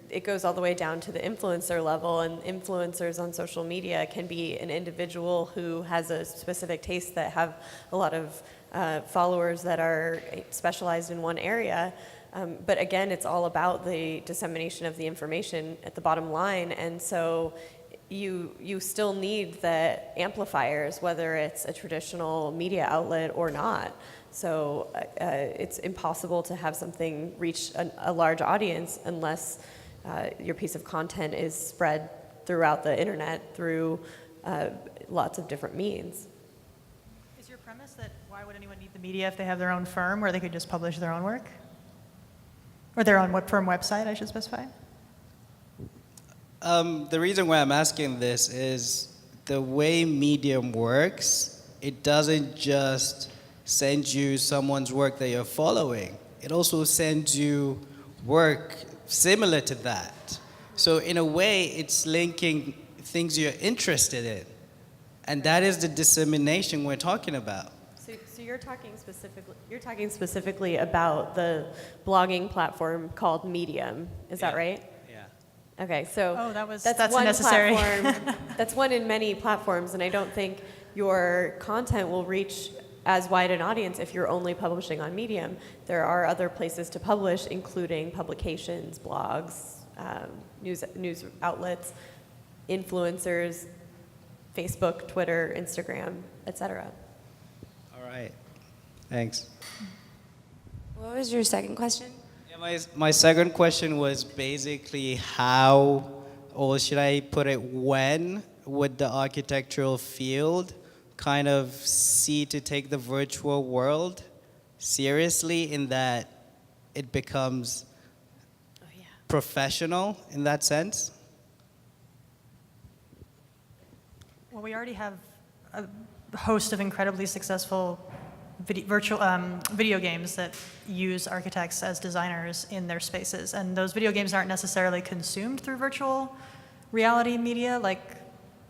it goes all the way down to the influencer level, and influencers on social media can be an individual who has a specific taste that have a lot of followers that are specialized in one area. But again, it's all about the dissemination of the information at the bottom line. And so you still need the amplifiers, whether it's a traditional media outlet or not. So it's impossible to have something reach a large audience unless your piece of content is spread throughout the internet through lots of different means.
Is your premise that why would anyone need the media if they have their own firm where they could just publish their own work? Or their own firm website, I should specify?
The reason why I'm asking this is the way Medium works, it doesn't just send you someone's work that you're following. It also sends you work similar to that. So in a way, it's linking things you're interested in. And that is the dissemination we're talking about.
So you're talking specifically about the blogging platform called Medium, is that right?
Yeah.
Okay, so
that's
one
necessary.
platform. That's one in many platforms, and I don't think your content will reach as wide an audience if you're only publishing on Medium. There are other places to publish, including publications, blogs, news outlets, influencers, Facebook, Twitter, Instagram, etc.
All right. Thanks.
What was your second question?
Yeah, my second question was basically how, or should I put it, when would the architectural field kind of see to take the virtual world seriously in that it becomes professional in that sense?
Well, we already have a host of incredibly successful video games that use architects as designers in their spaces. And those video games aren't necessarily consumed through virtual reality media like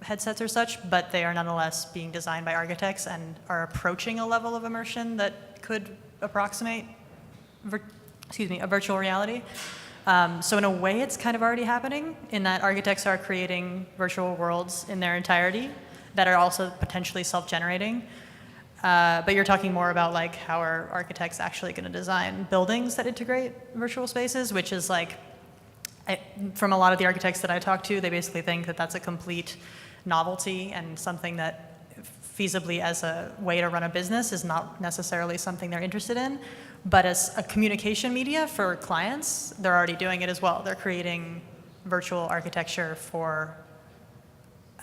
headsets or such, but they are nonetheless being designed by architects and are approaching a level of immersion that could approximate a virtual reality. So in a way, it's kind of already happening in that architects are creating virtual worlds in their entirety that are also potentially self-generating. But you're talking more about like how are architects actually going to design buildings that integrate virtual spaces, which is like, from a lot of the architects that I talk to, they basically think that that's a complete novelty and something that feasibly as a way to run a business is not necessarily something they're interested in. But as a communication media for clients, they're already doing it as well. They're creating virtual architecture for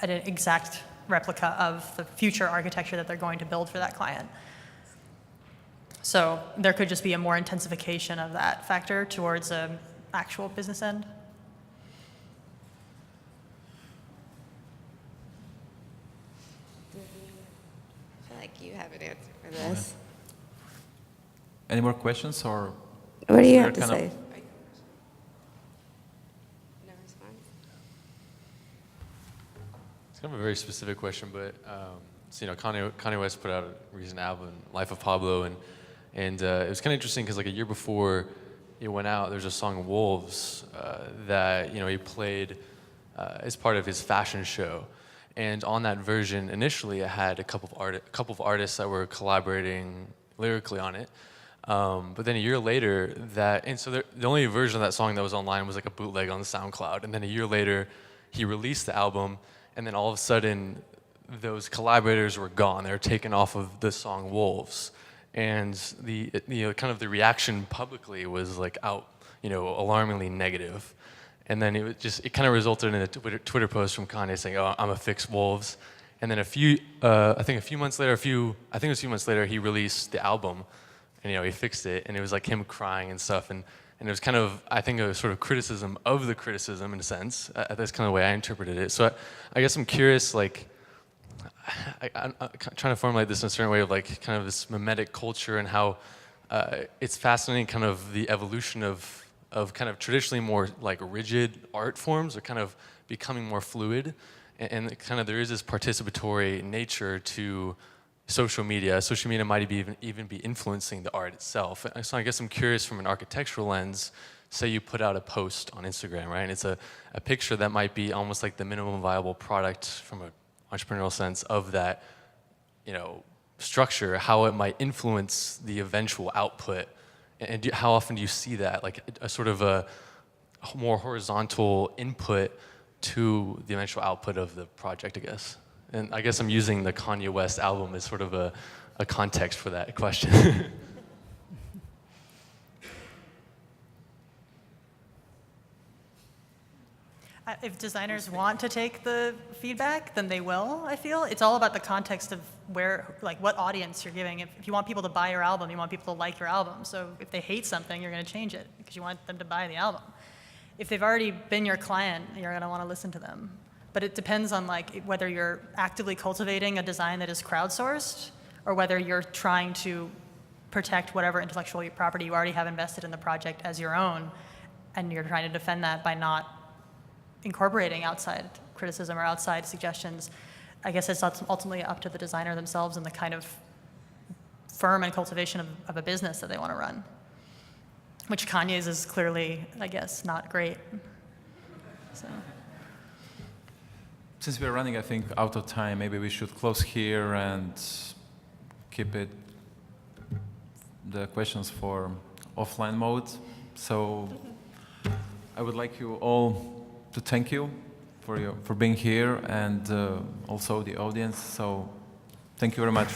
an exact replica of the future architecture that they're going to build for that client. So there could just be a more intensification of that factor towards an actual business end.
I feel like you have an answer for this.
Any more questions, or
What do you have to say? No response?
It's kind of a very specific question, but so, Kanye West put out a recent album, Life of Pablo, and it was kind of interesting because like a year before it went out, there's a song Wolves that he played as part of his fashion show, and on that version initially it had a couple of artists that were collaborating lyrically on it. But then a year later, the only version of that song that was online was like a bootleg on SoundCloud. And then a year later, he released the album, and then all of a sudden, those collaborators were gone. They were taken off of the song Wolves, and the kind of the reaction publicly was like alarmingly negative. And then it kind of resulted in a Twitter post from Kanye saying, "Oh, I'm gonna fix Wolves." And then a few months later, he released the album. And he fixed it, and it was like him crying and stuff, and it was kind of, I think, a sort of criticism of the criticism in a sense. That's kind of the way I interpreted it. So I guess I'm curious, like, I'm trying to formulate this in a certain way of like kind of this mimetic culture and how it's fascinating, kind of the evolution of kind of traditionally more like rigid art forms are kind of becoming more fluid, and kind of there is this participatory nature to social media. Social media might even be influencing the art itself. So I guess I'm curious from an architectural lens, say you put out a post on Instagram, right? And it's a picture that might be almost like the minimum viable product from an entrepreneurial sense of that, structure, how it might influence the eventual output. And how often do you see that? Like a sort of a more horizontal input to the eventual output of the project, I guess. And I guess I'm using the Kanye West album as sort of a context for that question.
If designers want to take the feedback, then they will, I feel. It's all about the context of where, like, what audience you're giving. If you want people to buy your album, you want people to like your album. So if they hate something, you're going to change it because you want them to buy the album. If they've already been your client, you're going to want to listen to them. But it depends on, like, whether you're actively cultivating a design that is crowdsourced or whether you're trying to protect whatever intellectual property you already have invested in the project as your own, and you're trying to defend that by not incorporating outside criticism or outside suggestions. I guess it's ultimately up to the designer themselves and the kind of firm and cultivation of a business that they want to run, which Kanye's is clearly, I guess, not great. So.
Since we're running, I think, out of time, maybe we should close here and keep the questions for offline mode. So I would like you all to thank you for being here, and also the audience. So thank you very much.